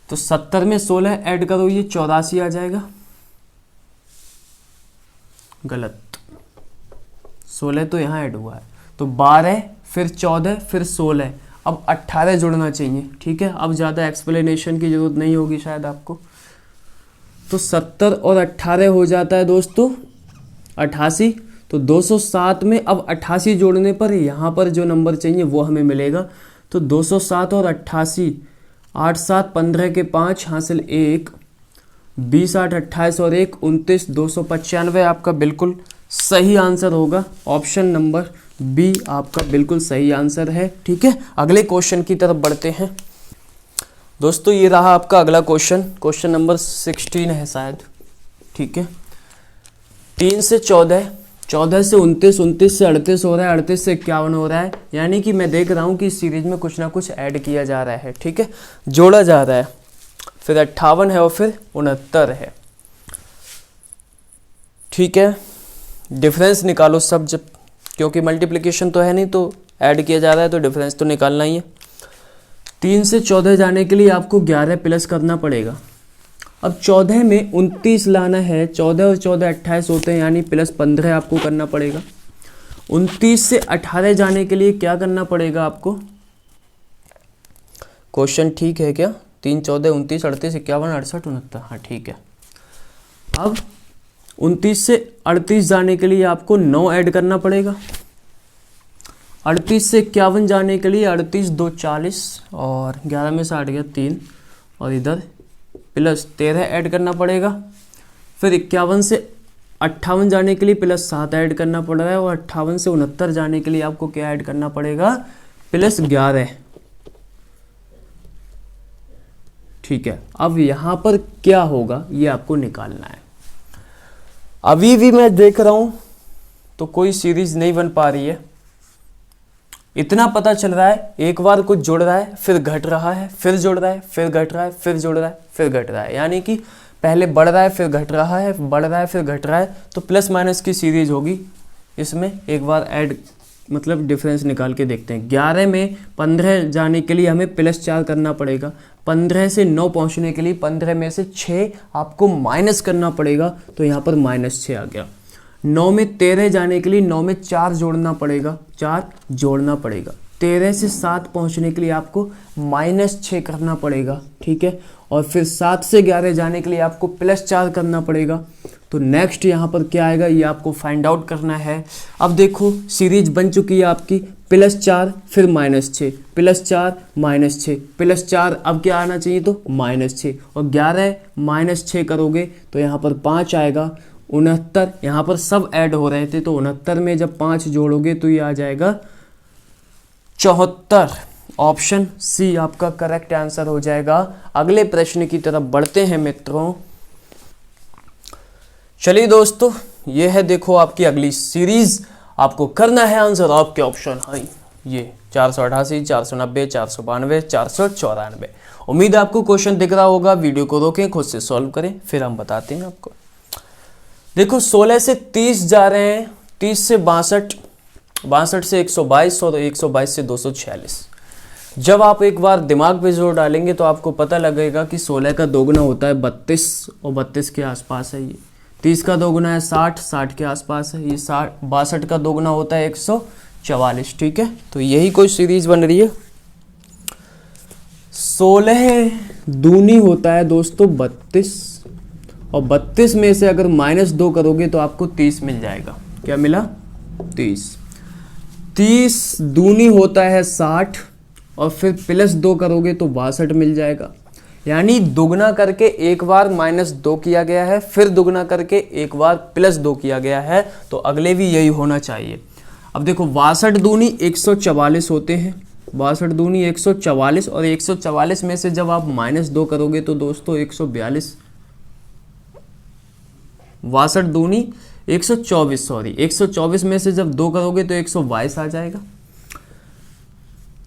तो 70 में 16 ऐड करो, ये 84 आ जाएगा। गलत, 16 तो यहाँ ऐड हुआ है, तो 12 फिर 14 फिर 16, अब 18 जुड़ना चाहिए, ठीक है। अब ज़्यादा एक्सप्लेनेशन की जरूरत नहीं होगी शायद आपको। तो 70 और 18 हो जाता है दोस्तों 88। तो 207 में अब 88 जोड़ने पर यहाँ पर जो नंबर चाहिए वो हमें मिलेगा। तो 207 और 88, 8 7 15 के 5 हासिल 1, 20 8 28 और 1 29, 295 आपका बिल्कुल सही आंसर होगा। ऑप्शन नंबर बी आपका बिल्कुल सही आंसर है, ठीक है। अगले क्वेश्चन की तरफ बढ़ते हैं दोस्तों। ये रहा आपका अगला क्वेश्चन, क्वेश्चन नंबर 16 है शायद, ठीक है। 3 से 14, 14 से 29, 29 से 38 हो रहा है, 38 से 51 हो रहा है। यानी कि मैं देख रहा हूँ कि इस सीरीज में कुछ ना कुछ ऐड किया जा रहा है, ठीक है, जोड़ा जा रहा है। फिर 58 है और फिर 69 है, ठीक है। डिफरेंस निकालो सब, जब क्योंकि मल्टीप्लिकेशन तो है नहीं तो ऐड किया जा रहा है तो डिफरेंस तो निकालना ही है। 3 से 14 जाने के लिए आपको 11 प्लस करना पड़ेगा। अब 14 में 29 लाना है, 14 और 14 28 होते हैं, यानी प्लस 15 आपको करना पड़ेगा। 29 से 18 जाने के लिए क्या करना पड़ेगा आपको? क्वेश्चन ठीक है क्या? 3 14 29 38 51 68 69, हाँ ठीक है। अब 29 से 38 जाने के लिए आपको 9 ऐड करना पड़ेगा। 38 से 51 जाने के लिए 38 2 40 और 11 में से 8 गया 3 और इधर प्लस 13 ऐड करना पड़ेगा। फिर 51 से 58 जाने के लिए प्लस 7 ऐड करना पड़ रहा है और 58 से 69 जाने के लिए आपको क्या ऐड करना पड़ेगा? प्लस 11, ठीक है। अब यहाँ पर क्या होगा ये आपको निकालना है। अभी भी मैं देख रहा हूँ तो कोई सीरीज नहीं बन पा रही है। इतना पता चल रहा है एक बार कुछ जुड़ रहा है फिर घट रहा है, फिर जुड़ रहा है फिर घट रहा है, फिर जुड़ रहा है फिर घट रहा है, यानी कि पहले बढ़ रहा है फिर घट रहा है, बढ़ रहा है फिर घट रहा है। तो प्लस माइनस की सीरीज होगी इसमें। एक बार ऐड मतलब डिफरेंस निकाल के देखते हैं। 11 में 15 जाने के लिए हमें प्लस 4 करना पड़ेगा। 15 से 9 पहुंचने के लिए 15 में से 6 आपको माइनस करना पड़ेगा, तो यहाँ पर -6 आ गया। 9 में 13 जाने के लिए 9 में 4 जोड़ना पड़ेगा, 4 जोड़ना पड़ेगा। 13 से 7 पहुंचने के लिए आपको -6 करना पड़ेगा, ठीक है। और फिर 7 से 11 जाने के लिए आपको +4 करना पड़ेगा। तो नेक्स्ट यहाँ पर क्या आएगा ये आपको फाइंड आउट करना है। अब देखो सीरीज बन चुकी है आपकी, +4 फिर -6, +4 -6 +4, अब क्या आना चाहिए तो -6, और 11 -6 करोगे तो यहाँ पर 5 आएगा। 69 यहाँ पर सब ऐड हो रहे थे, तो 69 में जब 5 जोड़ोगे तो ये आ जाएगा 74। ऑप्शन सी आपका करेक्ट आंसर हो जाएगा। अगले प्रश्न की तरफ बढ़ते हैं मित्रों। चलिए दोस्तों, ये है देखो आपकी अगली सीरीज। आपको करना है आंसर आपके ऑप्शन है ये 488 490 492 494। उम्मीद है आपको क्वेश्चन दिख रहा होगा। वीडियो को रोकें, खुद से सॉल्व करें, फिर हम बताते हैं आपको। देखो 16 से 30 जा रहे हैं, 30 से 62, 62 से 122 और 122 से 246। जब आप एक बार दिमाग पे जोर डालेंगे तो आपको पता लगेगा कि 16 का दोगुना होता है 32 और 32 के आसपास है ये। 30 का दोगुना है 60, 60 के आसपास है ये। 62 का दोगुना होता है 144, ठीक है। तो यही कोई सीरीज बन रही है। 16 दूनी होता है दोस्तों 32, और 32 में से अगर -2 करोगे तो आपको 30 मिल जाएगा। क्या मिला? 30। 30 दूनी होता है 60, और फिर +2 करोगे तो 62 मिल जाएगा। यानी दुगना करके एक बार -2 किया गया है, फिर दुगना करके एक बार +2 किया गया है, तो अगले भी यही होना चाहिए। अब देखो 62 दूनी 144 होते हैं, 62 दूनी 144, और 144 में से जब आप -2 करोगे तो दोस्तों 142। 62 दूनी 124, सॉरी 124 में से जब 2 करोगे तो 122 आ जाएगा।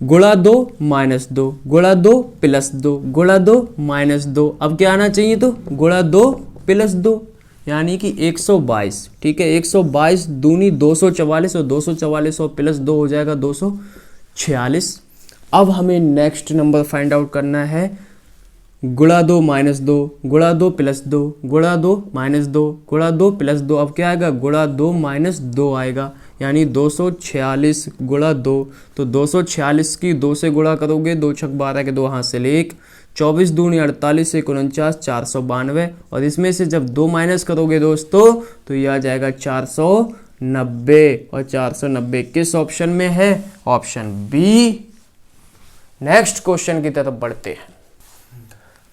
गुणा 2 माइनस 2, गुणा 2 प्लस 2, गुणा 2 माइनस 2। अब क्या आना चाहिए, तो गुणा 2 प्लस 2 यानी कि 122। ठीक है, 122 दूनी 244 और 244 और प्लस 2 हो जाएगा 246। अब हमें नेक्स्ट नंबर फाइंड आउट करना है, गुणा 2 माइनस 2, गुणा 2 प्लस 2, गुणा 2 माइनस 2, गुणा 2 प्लस 2। अब क्या आएगा, गुणा 2 माइनस 2 आएगा, यानी 246 गुणा 2। तो 246 की 2 से गुणा करोगे, 2 छक 12 के 2 हाथ से ले 1, 24 दूनी 48 से 49, 492। और इसमें से जब 2 माइनस करोगे दोस्तों तो ये आ जाएगा 490। और 490 किस ऑप्शन में है, ऑप्शन बी। नेक्स्ट क्वेश्चन की तरफ बढ़ते हैं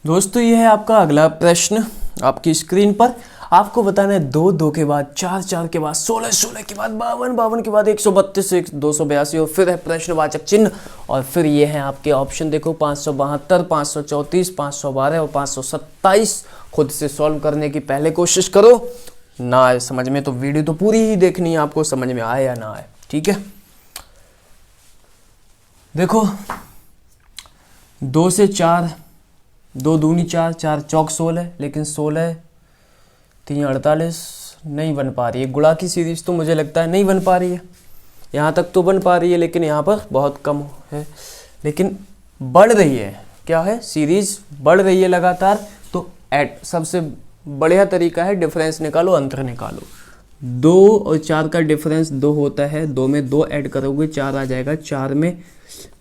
दोस्तों। ये है आपका अगला प्रश्न आपकी स्क्रीन पर। आपको बताना है 2 2 के बाद 4 4 के बाद 16 16 के बाद 52 52 के बाद 132 282 और फिर है प्रश्नवाचक चिन्ह। और फिर ये है आपके ऑप्शन, देखो 572 534 512 और 527। खुद से सॉल्व करने की पहले कोशिश करो, ना आए समझ में तो वीडियो तो पूरी ही देखनी है, आपको समझ में आए या ना आए। ठीक है, देखो 2 से 4, 2 दूनी 4, 4 चौक 16, लेकिन 16 3 48 नहीं बन पा रही है। गुणा की सीरीज तो मुझे लगता है नहीं बन पा रही है, यहाँ तक तो बन पा रही है लेकिन यहाँ पर बहुत कम है, लेकिन बढ़ रही है। क्या है, सीरीज बढ़ रही है लगातार। तो ऐड सबसे बढ़िया तरीका है डिफरेंस निकालो, अंतर निकालो। 2 और 4 का डिफरेंस 2 होता है, 2 में 2 ऐड करोगे 4 आ जाएगा, 4 में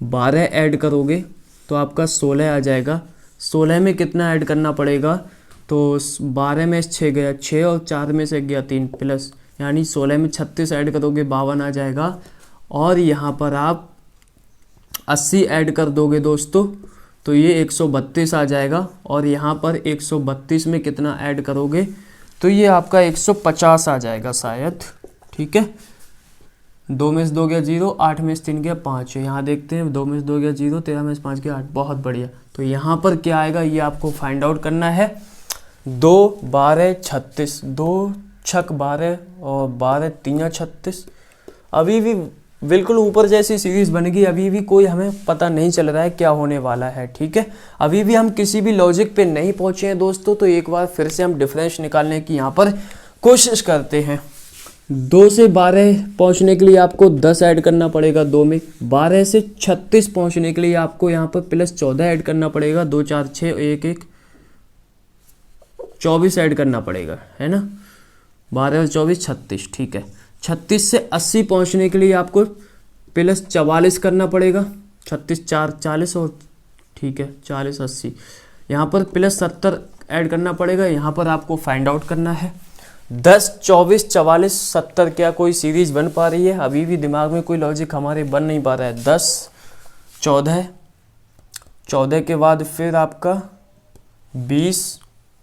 12 ऐड करोगे तो आपका 16 आ जाएगा। 16 में कितना ऐड करना पड़ेगा, तो 12 में 6 गया 6 और 4 में से गया 3 प्लस, यानी 16 में 36 ऐड करोगे 52 आ जाएगा। और यहाँ पर आप 80 ऐड कर दोगे दोस्तों तो ये 132 आ जाएगा। और यहाँ पर 132 में कितना ऐड करोगे तो ये आपका 150 आ जाएगा शायद। ठीक है, 2 में से 2 गया 0, 8 में से 3 गया 5। यहाँ देखते हैं 2 में से 2 गया 0, 13 में से 5 गया 8। बहुत बढ़िया। तो यहाँ पर क्या आएगा ये आपको फाइंड आउट करना है। 2 12 36, 2 छक 12 और 12 3 36। अभी भी बिल्कुल ऊपर जैसी सीरीज बनेगी, अभी भी कोई हमें पता नहीं चल रहा है क्या होने वाला है। ठीक है, अभी भी हम किसी भी लॉजिक पे नहीं पहुंचे हैं दोस्तों। तो एक बार फिर से हम डिफरेंस निकालने की यहाँ पर कोशिश करते हैं। 2 से 12 पहुंचने के लिए आपको 10 ऐड करना पड़ेगा, 2 में 12 से 36 पहुंचने के लिए आपको यहाँ पर प्लस 14 ऐड करना पड़ेगा, 2 4 6 1 1 24 ऐड करना पड़ेगा, है ना। 12 और 24 36। ठीक है, 36 से 80 पहुंचने के लिए आपको प्लस 44 करना पड़ेगा, 36 4 40 और ठीक है 40 80। यहाँ पर प्लस 70 ऐड करना पड़ेगा। यहाँ पर आपको फाइंड आउट करना है 10 24 44 70 क्या कोई सीरीज बन पा रही है। अभी भी दिमाग में कोई लॉजिक हमारे बन नहीं पा रहा है। 10 14 14 के बाद फिर आपका 20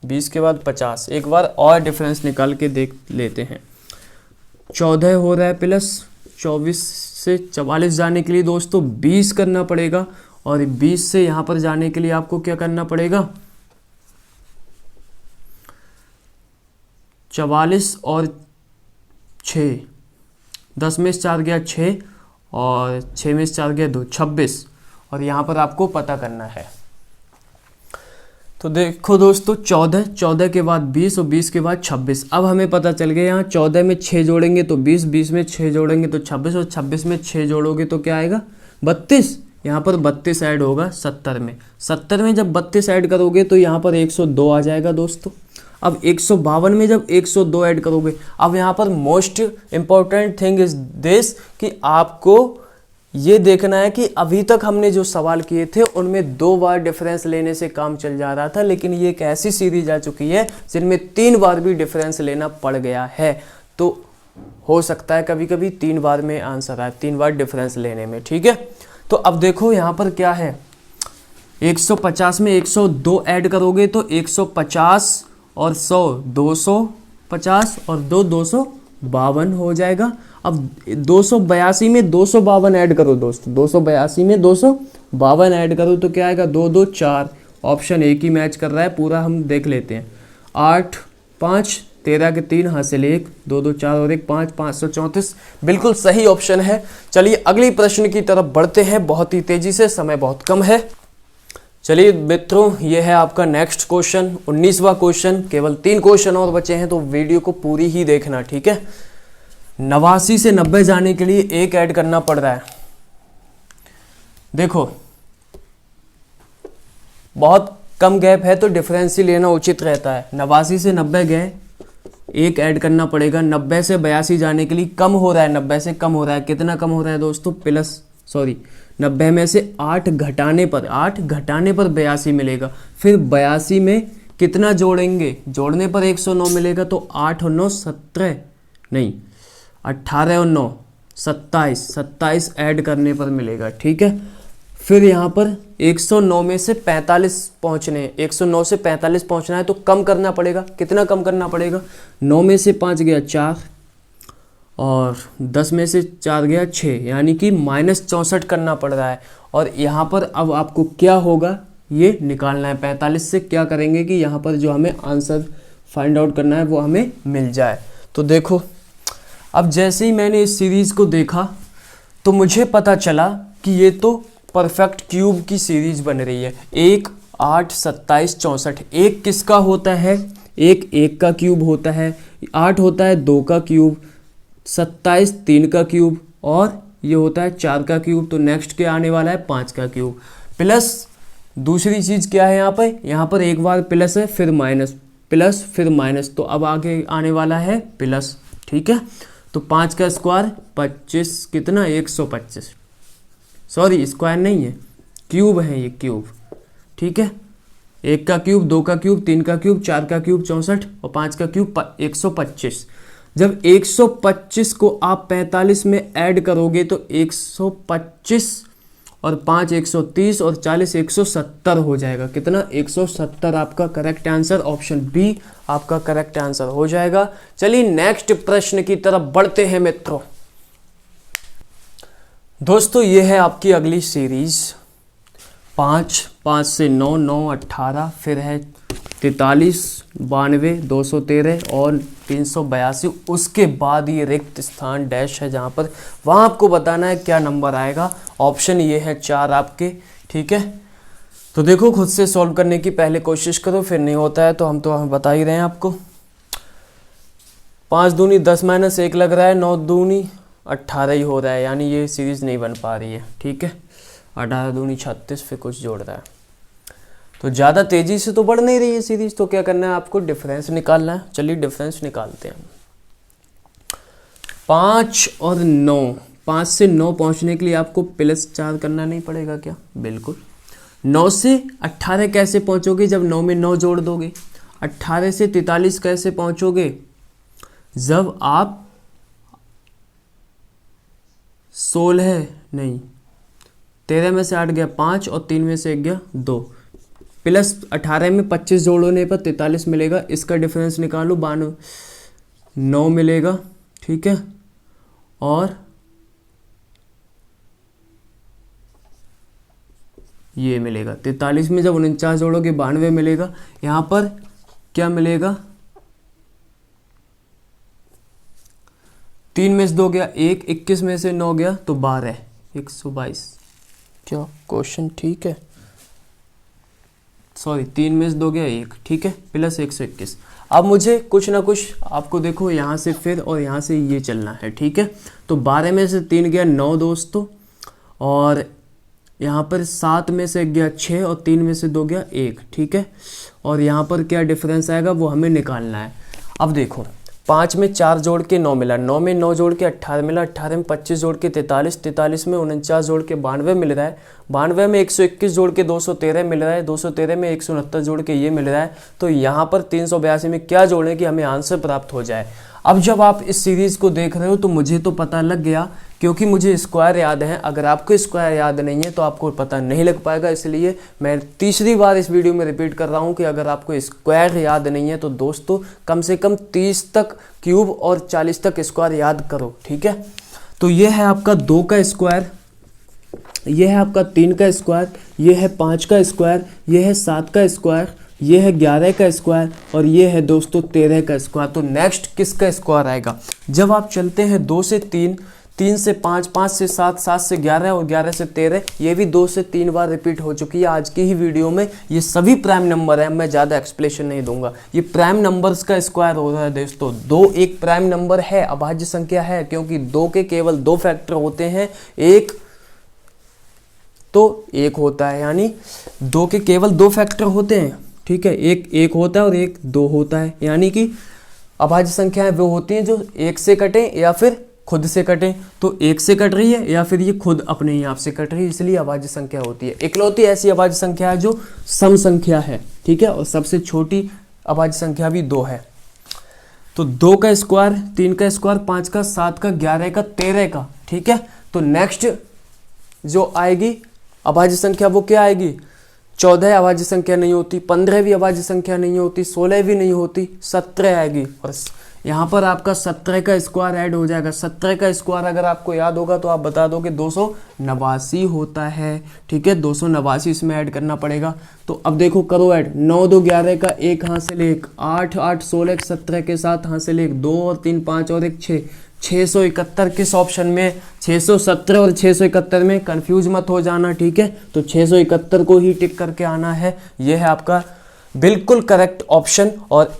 20 के बाद 50। एक बार और डिफरेंस निकाल के देख लेते हैं। 14 हो रहा है प्लस 24 से 44 जाने के लिए दोस्तों 20 करना पड़ेगा। और 20 से यहाँ पर जाने के लिए आपको क्या करना पड़ेगा, 44 और 6, 10 में से 4 गया 6 और 6 में से 4 गया 2 26। और यहाँ पर आपको पता करना है। तो देखो दोस्तों 14 के बाद 20 और 20 के बाद 26। अब हमें पता चल गया यहाँ 14 में 6 जोड़ेंगे तो 20, 20 में 6 जोड़ेंगे तो 26 और 26 में 6 जोड़ोगे तो क्या आएगा 32। यहाँ पर 32 ऐड होगा 70 में। 70 में जब 32 ऐड करोगे तो यहाँ पर 102 आ जाएगा दोस्तों। अब 152 में जब 102 ऐड करोगे, अब यहाँ पर most important thing is this कि आपको ये देखना है कि अभी तक हमने जो सवाल किए थे उनमें 2 बार डिफरेंस लेने से काम चल जा रहा था, लेकिन ये एक ऐसी सीरीज आ चुकी है जिनमें 3 बार भी डिफरेंस लेना पड़ गया है। तो हो सकता है कभी कभी 3 बार में आंसर आए, 3 बार डिफरेंस लेने में। ठीक है, तो अब देखो यहाँ पर क्या है, 150 में 102 ऐड करोगे तो 150 और 100 250 और 2 252 हो जाएगा। अब 282 में 252 ऐड करो दोस्तों, 282 में 252 ऐड करो तो क्या आएगा 2 2 4। ऑप्शन एक ही मैच कर रहा है पूरा, हम देख लेते हैं। 8 5 13 के 3 हासिल 1, 2 2 4 और 1 5, 534 बिल्कुल सही ऑप्शन है। चलिए अगली प्रश्न की तरफ बढ़ते हैं बहुत ही तेजी से, समय बहुत कम है। चलिए मित्रों, ये है आपका नेक्स्ट क्वेश्चन, 19वां क्वेश्चन। केवल 3 क्वेश्चन और बचे हैं तो वीडियो को पूरी ही देखना, ठीक है। 89 से 90 जाने के लिए 1 ऐड करना पड़ रहा है। देखो बहुत कम गैप है तो डिफरेंस ही लेना उचित रहता है। 89 से 90 गए, 1 ऐड करना पड़ेगा। 90 से 82 जाने के लिए कम हो रहा है, 90 से कम हो रहा है। कितना कम हो रहा है दोस्तों? 90 में से 8 घटाने पर 82 मिलेगा। फिर 82 में कितना जोड़ेंगे? जोड़ने पर 109 मिलेगा, तो 8 और 9 17 नहीं 18 और 9 27 ऐड करने पर मिलेगा, ठीक है। फिर यहाँ पर 109 में से 45 पहुँचने, 109 से 45 पहुँचना है तो कम करना पड़ेगा। कितना कम करना पड़ेगा? 9 में से 5 गया 4 और 10 में से 4 गया 6, यानी कि -64 करना पड़ रहा है। और यहाँ पर अब आपको क्या होगा ये निकालना है। 45 से क्या करेंगे कि यहाँ पर जो हमें आंसर फाइंड आउट करना है वो हमें मिल जाए। तो देखो, अब जैसे ही मैंने इस सीरीज़ को देखा तो मुझे पता चला कि ये तो परफेक्ट क्यूब की सीरीज बन रही है। 1 8 27 64। 1 किसका होता है? 1 का क्यूब होता है, 8 होता है 2 का क्यूब, 27 3 का क्यूब और ये होता है 4 का क्यूब। तो नेक्स्ट क्या आने वाला है? 5 का क्यूब। प्लस दूसरी चीज़ क्या है यहाँ पर एक बार प्लस है फिर माइनस, प्लस फिर माइनस, तो अब आगे आने वाला है प्लस, ठीक है। तो 5 का स्क्वायर 25, कितना? 125। सॉरी स्क्वायर नहीं है, क्यूब है ये, क्यूब, ठीक है। 1 का क्यूब, 2 का क्यूब, 3 का क्यूब, 4 का क्यूब 64 और 5 का क्यूब 125। जब 125 को आप 45 में ऐड करोगे तो 125 और 5 130 और 40 170 हो जाएगा। कितना? 170 आपका करेक्ट आंसर, ऑप्शन बी आपका करेक्ट आंसर हो जाएगा। चलिए नेक्स्ट प्रश्न की तरफ बढ़ते हैं मित्रों। दोस्तों ये है आपकी अगली सीरीज। 5 से 9 9 18, फिर है 43 92 213 और 382। उसके बाद ये रिक्त स्थान डैश है जहाँ पर, वहाँ आपको बताना है क्या नंबर आएगा। ऑप्शन ये है 4 आपके, ठीक है। तो देखो खुद से सॉल्व करने की पहले कोशिश करो, फिर नहीं होता है तो हम बता ही रहे हैं आपको। 5 दूनी 10 - 1 लग रहा है, 9 दूनी 18 ही हो रहा है, यानी ये सीरीज़ नहीं बन पा रही है, ठीक है। 18 दूनी 36, फिर कुछ जोड़ रहा है तो ज़्यादा तेज़ी से तो बढ़ नहीं रही है सीरीज़। तो क्या करना है आपको? डिफरेंस निकालना है। चलिए डिफरेंस निकालते हैं। 5 और 9, 5 से 9 पहुंचने के लिए आपको +4 करना नहीं पड़ेगा क्या? बिल्कुल। 9 से 18 कैसे पहुंचोगे? जब 9 में 9 जोड़ दोगे। 18 से 43 कैसे पहुंचोगे? जब आप 16 नहीं 13 में से 8 गया 5 और 3 में से 1 गया 2, प्लस 18 में 25 जोड़ने पर 43 मिलेगा। इसका डिफरेंस निकालो, 92 9 मिलेगा, ठीक है। और ये मिलेगा 43 में जब 49 जोड़ोगे 92 मिलेगा। यहाँ पर क्या मिलेगा? 3 में से 2 गया 1, 21 में से 9 गया तो 12, 122। क्या क्वेश्चन ठीक है? सॉरी 3 में से 2 गया 1, ठीक है, प्लस 121। अब मुझे कुछ ना कुछ आपको देखो यहाँ से फिर और यहाँ से ये चलना है, ठीक है। तो 12 में से 3 गया 9 दोस्तों, और यहाँ पर 7 में से गया 6 और 3 में से 2 गया 1, ठीक है। और यहाँ पर क्या डिफरेंस आएगा वो हमें निकालना है। अब देखो 5 में 4 जोड़ के 9 मिला, 9 में 9 जोड़ के 18 मिला, 18 में 25 जोड़ के 43, 43 में 49 जोड़ के 92 मिल रहा है, 92 में 121 जोड़ के 213 मिल रहा है, 213 में 169 जोड़ के ये मिल रहा है। तो यहाँ पर 382 में क्या जोड़ें कि हमें आंसर प्राप्त हो जाए। अब जब आप इस सीरीज़ को देख रहे हो तो मुझे तो पता लग गया क्योंकि मुझे स्क्वायर याद है। अगर आपको स्क्वायर याद नहीं है तो आपको पता नहीं लग पाएगा, इसलिए मैं तीसरी बार इस वीडियो में रिपीट कर रहा हूँ कि अगर आपको स्क्वायर याद नहीं है तो दोस्तों कम से कम 30 तक क्यूब और 40 तक स्क्वायर याद करो, ठीक है। तो ये है आपका 2 का स्क्वायर, ये है आपका 3 का स्क्वायर, ये है 5 का स्क्वायर, ये है 7 का स्क्वायर, ये है 11 का स्क्वायर और ये है दोस्तों 13 का स्क्वायर। तो नेक्स्ट किसका स्क्वायर आएगा? जब आप चलते हैं 2 से 3, 3 से 5, 5 से 7, 7 से 11 और 11 से 13, ये भी 2 से 3 बार रिपीट हो चुकी है आज की ही वीडियो में। ये सभी प्राइम नंबर है, मैं ज़्यादा एक्सप्लेनेशन नहीं दूंगा। ये प्राइम नंबर्स का स्क्वायर हो रहा है दोस्तों। 2 एक प्राइम नंबर है, अभाज्य संख्या है, क्योंकि 2 के केवल 2 फैक्टर होते हैं, एक तो 1 होता है, यानी 2 के केवल 2 फैक्टर होते हैं, ठीक है। एक 1 होता है और एक 2 होता है, यानी कि अभाज्य संख्याएं वो होती हैं जो 1 से कटें या फिर खुद से कटें। तो 1 से कट रही है या फिर ये खुद अपने ही आप से कट रही है, इसलिए अभाज्य संख्या होती है। इकलौती ऐसी अभाज्य संख्या है जो सम संख्या है, ठीक है, और सबसे छोटी अभाज्य संख्या भी 2 है। तो 2 का स्क्वायर, 3 का स्क्वायर, 5 का, 7 का, 11 का, 13 का, ठीक है। तो नेक्स्ट जो आएगी अभाज्य संख्या वो क्या आएगी? 14 अभाज्य संख्या नहीं होती, 15 भी अभाज्य संख्या नहीं होती, 16 भी नहीं होती, 17 आएगी। और यहाँ पर आपका 17 का स्क्वायर ऐड हो जाएगा। 17 का स्क्वायर अगर आपको याद होगा तो आप बता दो कि 289 होता है, ठीक है। 289 इसमें ऐड करना पड़ेगा। तो अब देखो करो ऐड, 9 2 11 का 1 हासिल 1, 8 8 16 17 के साथ हासिल 1, 2 और 3 5 और 1 6, 671 किस ऑप्शन में? 617 और 671 में, कंफ्यूज मत हो जाना, ठीक है। तो 671 को ही टिक करके आना है, यह है आपका बिल्कुल करेक्ट ऑप्शन। और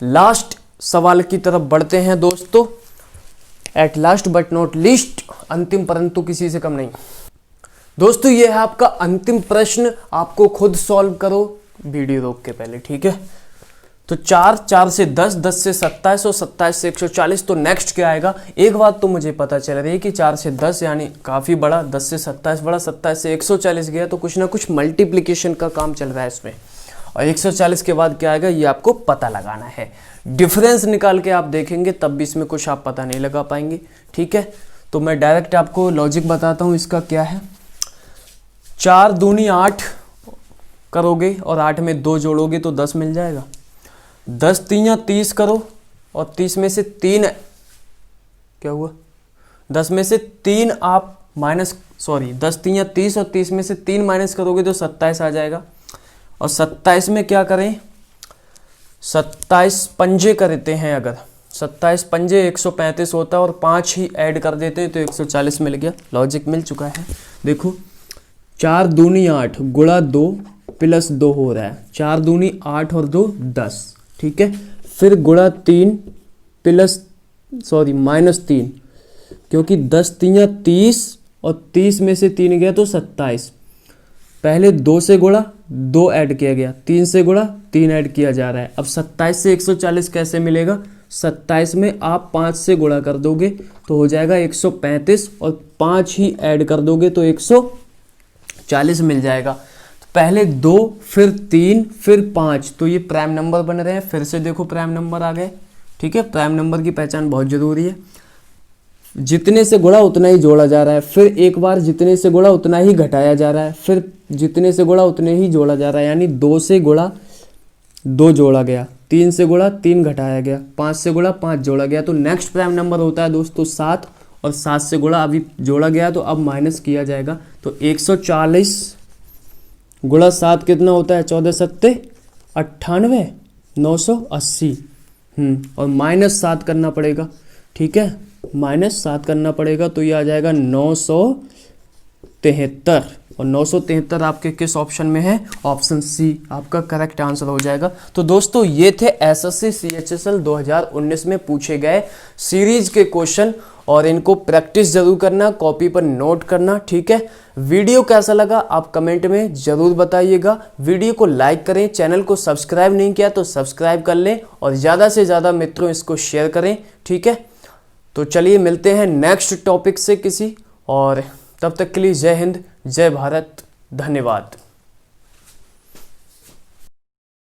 लास्ट सवाल की तरफ बढ़ते हैं दोस्तों। At last but not least, अंतिम परंतु किसी से कम नहीं दोस्तों, यह है आपका अंतिम प्रश्न। आपको खुद सॉल्व करो वीडियो रोक के पहले, ठीक है। तो 4, 4 से 10, 10 से 27 और 27 से 140। तो नेक्स्ट क्या आएगा? एक बात तो मुझे पता चल रही है कि 4 से 10 यानी काफ़ी बड़ा, 10 से 27 बड़ा, 27 से 140 गया, तो कुछ ना कुछ मल्टीप्लिकेशन का काम चल रहा है इसमें। और 140 के बाद क्या आएगा ये आपको पता लगाना है। डिफरेंस निकाल के आप देखेंगे तब भी इसमें कुछ आप पता नहीं लगा पाएंगे, ठीक है। तो मैं डायरेक्ट आपको लॉजिक बताता हूँ इसका क्या है। 4 दूनी 8 करोगे और 8 में 2 जोड़ोगे तो 10 मिल जाएगा। 10 3 30 करो और 30 में से 3 क्या हुआ? 10 में से 3 आप माइनस 10 3 30 और 30 में से 3 माइनस करोगे तो 27 आ जाएगा। और 27 में क्या करें? 27 पंजे करते हैं, अगर 27 पंजे 135 होता है और 5 ही ऐड कर देते हैं तो 140 मिल गया। लॉजिक मिल चुका है। देखो 4 दूनी 8 गुणा 2 प्लस 2 हो रहा है। 4 दूनी 8 और 2 10, ठीक है। फिर गुणा 3 प्लस माइनस 3, क्योंकि 10 3 30 और 30 में से 3 गया तो 27। पहले 2 से गुणा 2 ऐड किया गया, 3 से गुणा 3 ऐड किया जा रहा है। अब 27 से 140 कैसे मिलेगा? 27 में आप 5 से गुणा कर दोगे तो हो जाएगा 135 और 5 ही ऐड कर दोगे तो 140 मिल जाएगा। तो पहले 2 फिर 3 फिर 5, तो ये प्राइम नंबर बन रहे हैं। फिर से देखो प्राइम नंबर आ गए, ठीक है। प्राइम नंबर की पहचान बहुत जरूरी है। जितने से गुणा उतना ही जोड़ा जा रहा है, फिर एक बार जितने से गुणा उतना ही घटाया जा रहा है, फिर जितने से गुणा उतने ही जोड़ा जा रहा है। यानी 2 से गुणा 2 जोड़ा गया, 3 से गुणा 3 घटाया गया, 5 से गुणा 5 जोड़ा गया। तो नेक्स्ट प्राइम नंबर होता है दोस्तों 7, और 7 से गुणा अभी जोड़ा गया तो अब माइनस किया जाएगा। तो 140 गुणा 7 कितना होता है? 14 सत्ते 98, 980। और माइनस 7 करना पड़ेगा, ठीक है, माइनस 7 करना पड़ेगा तो ये आ जाएगा 973। और 973 आपके किस ऑप्शन में है? ऑप्शन सी आपका करेक्ट आंसर हो जाएगा। तो दोस्तों ये थे एसएससी सीएचएसएल 2019 में पूछे गए सीरीज के क्वेश्चन, और इनको प्रैक्टिस जरूर करना, कॉपी पर नोट करना, ठीक है। वीडियो कैसा लगा आप कमेंट में जरूर बताइएगा। वीडियो को लाइक करें, चैनल को सब्सक्राइब नहीं किया तो सब्सक्राइब कर लें, और ज़्यादा से ज़्यादा मित्रों इसको शेयर करें, ठीक है। तो चलिए मिलते हैं नेक्स्ट टॉपिक से किसी, और तब तक के लिए जय हिंद, जय भारत, धन्यवाद।